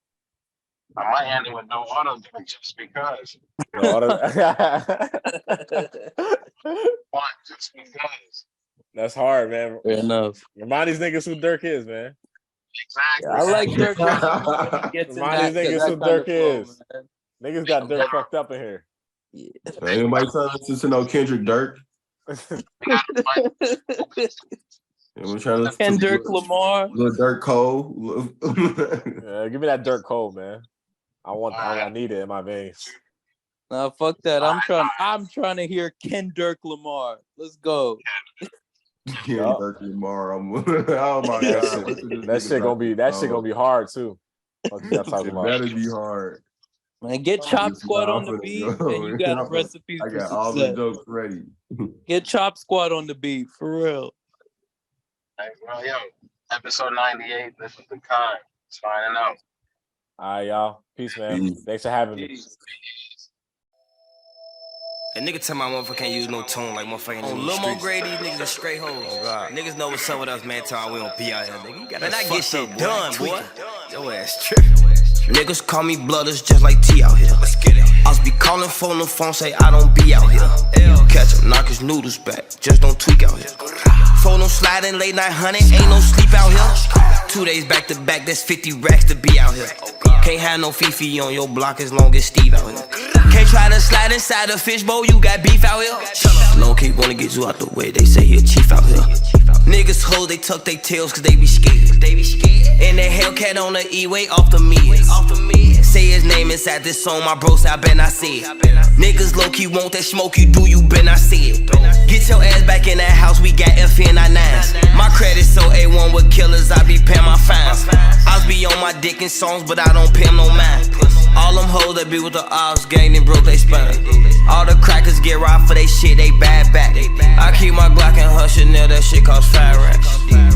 I might end it with no auto just because. No auto. What? Just because. That's hard, man. Fair enough. Remind these niggas who Dirk is, man. Exactly. I like Dirk. Remind these niggas who Dirk is. Niggas got Dirk fucked up in here. Yeah. Anybody trying to listen to no Kendrick Dirk? We're trying to listen to Dirk Lamar. Little Dirk Cole. Yeah, give me that Dirk Cole, man. I need it in my veins. Nah, fuck that. I'm trying to hear Dirk Lamar. Let's go. Dirk Lamar. Oh my god. That shit gonna be hard too. What you got talking about? That'd be hard. Man, get Chop Squad on the beat, and you got recipes for success. I got all the jokes ready. Get Chop Squad on the beat, for real. Hey, well, yo, episode 98. This is the Khan. Signing out. All right, y'all. Peace, man. Thanks for having me. A nigga tell my motherfucker can't use no tone like motherfucking on Lil Mo Grady, these niggas are straight hoes. Oh, niggas know what's up with us, man. Tell we don't be out here, nigga. You got man, I get shit done, boy. Your ass tripping. Niggas call me blooders just like T out here. Let's get it. I be calling phone the phone, say I don't be out here. Catch him, knock his noodles back, just don't tweak out here. Phone no sliding, late night hunting, ain't no sleep out here. 2 days back to back, that's 50 racks to be out here. Can't have no Fifi on your block as long as Steve out here. Can't try to slide inside a fishbowl, you got beef out here. Lone K wanna get you out the way, they say he a chief out here. Niggas hoes, they tuck they tails cause they be scared. And cat on the E-way off the mid. Say his name inside this song, my bro say I bet I see it. Niggas low-key want that smoke, you do, you bet I see it. Get your ass back in that house, we got FN99s. My credit so A1 with killers, I be paying my fines. I be on my dick in songs, but I don't pay them no mind. All them hoes that be with the ops gang, then broke they spine. All the crackers get robbed for they shit, they bad back. I keep my Glock and her Chanel, that shit cost 5 racks.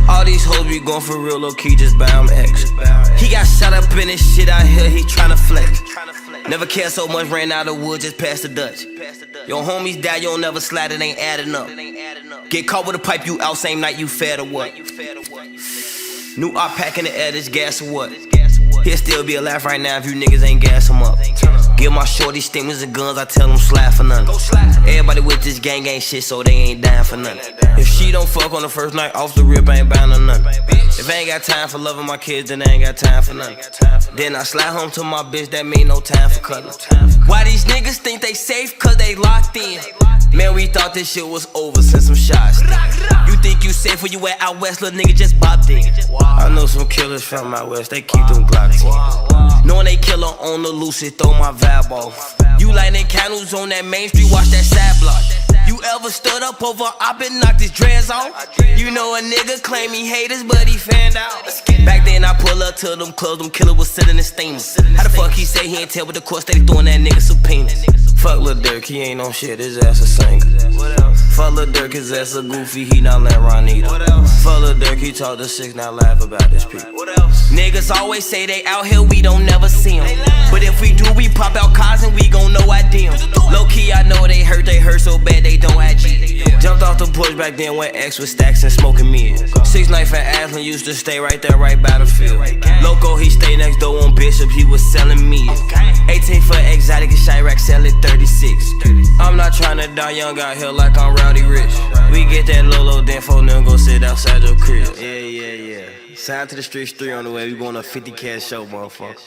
All these hoes be going for real, low key, just buy them X. He got shot up in this shit out here, he tryna flex. Never cared so much, ran out of wood, just past the Dutch. Your homies die, you don't never slide, it ain't adding up. Get caught with a pipe, you out same night, you fed or what? New op pack in the air, this gas or what? He'll still be alive right now if you niggas ain't gas him up. Give my shorty stimulus and guns, I tell them slide for nothing. Everybody with this gang shit, so they ain't dying for nothing. If she don't fuck on the first night, off the rip, I ain't buying her nothing. If I ain't got time for loving my kids, then I ain't got time for nothing. Then I slide home to my bitch, that mean no time for cuddling. Why these niggas think they safe? Cause they locked in. Man, we thought this shit was over, send some shots. You think you safe when you at out west, little nigga just bopped in. I know some killers from out west, they keep them Glocks in. Knowing they killer on the loose, it throw my vibe off. You lighting candles on that main street, watch that side block. You ever stood up over op and knocked his dreads off? You know a nigga claim he haters, but he fanned out. Back then I pull up to them clubs, them killers was sitting in steamers. How the fuck he say he ain't tell, but the court steady throwing that nigga subpoenas. Fuck Lil Durk, he ain't on shit, his ass a singer. Fuck Lil Durk, his ass a goofy, he not let Ron either. Fuck Lil Durk, he talk to 6, now laugh about his people. Niggas always say they out here, we don't never see them. But if we do, we pop out cars and we gon' know I dim. Low key, I know they hurt so bad they don't IG. Jumped off the porch back then when X was stacks and smoking mid. 6 Knife and Aslan used to stay right there, right by the field. Loco, he stay next door on Bishop, he was selling meat. 18 for exotic and Chirac, selling 36. I'm not trying to die young out here like I'm Rowdy Rich. We get that Lolo, then for them go sit outside your crib. Yeah. Sign to the streets 3 on the way, we going a 50 cash show, motherfucker.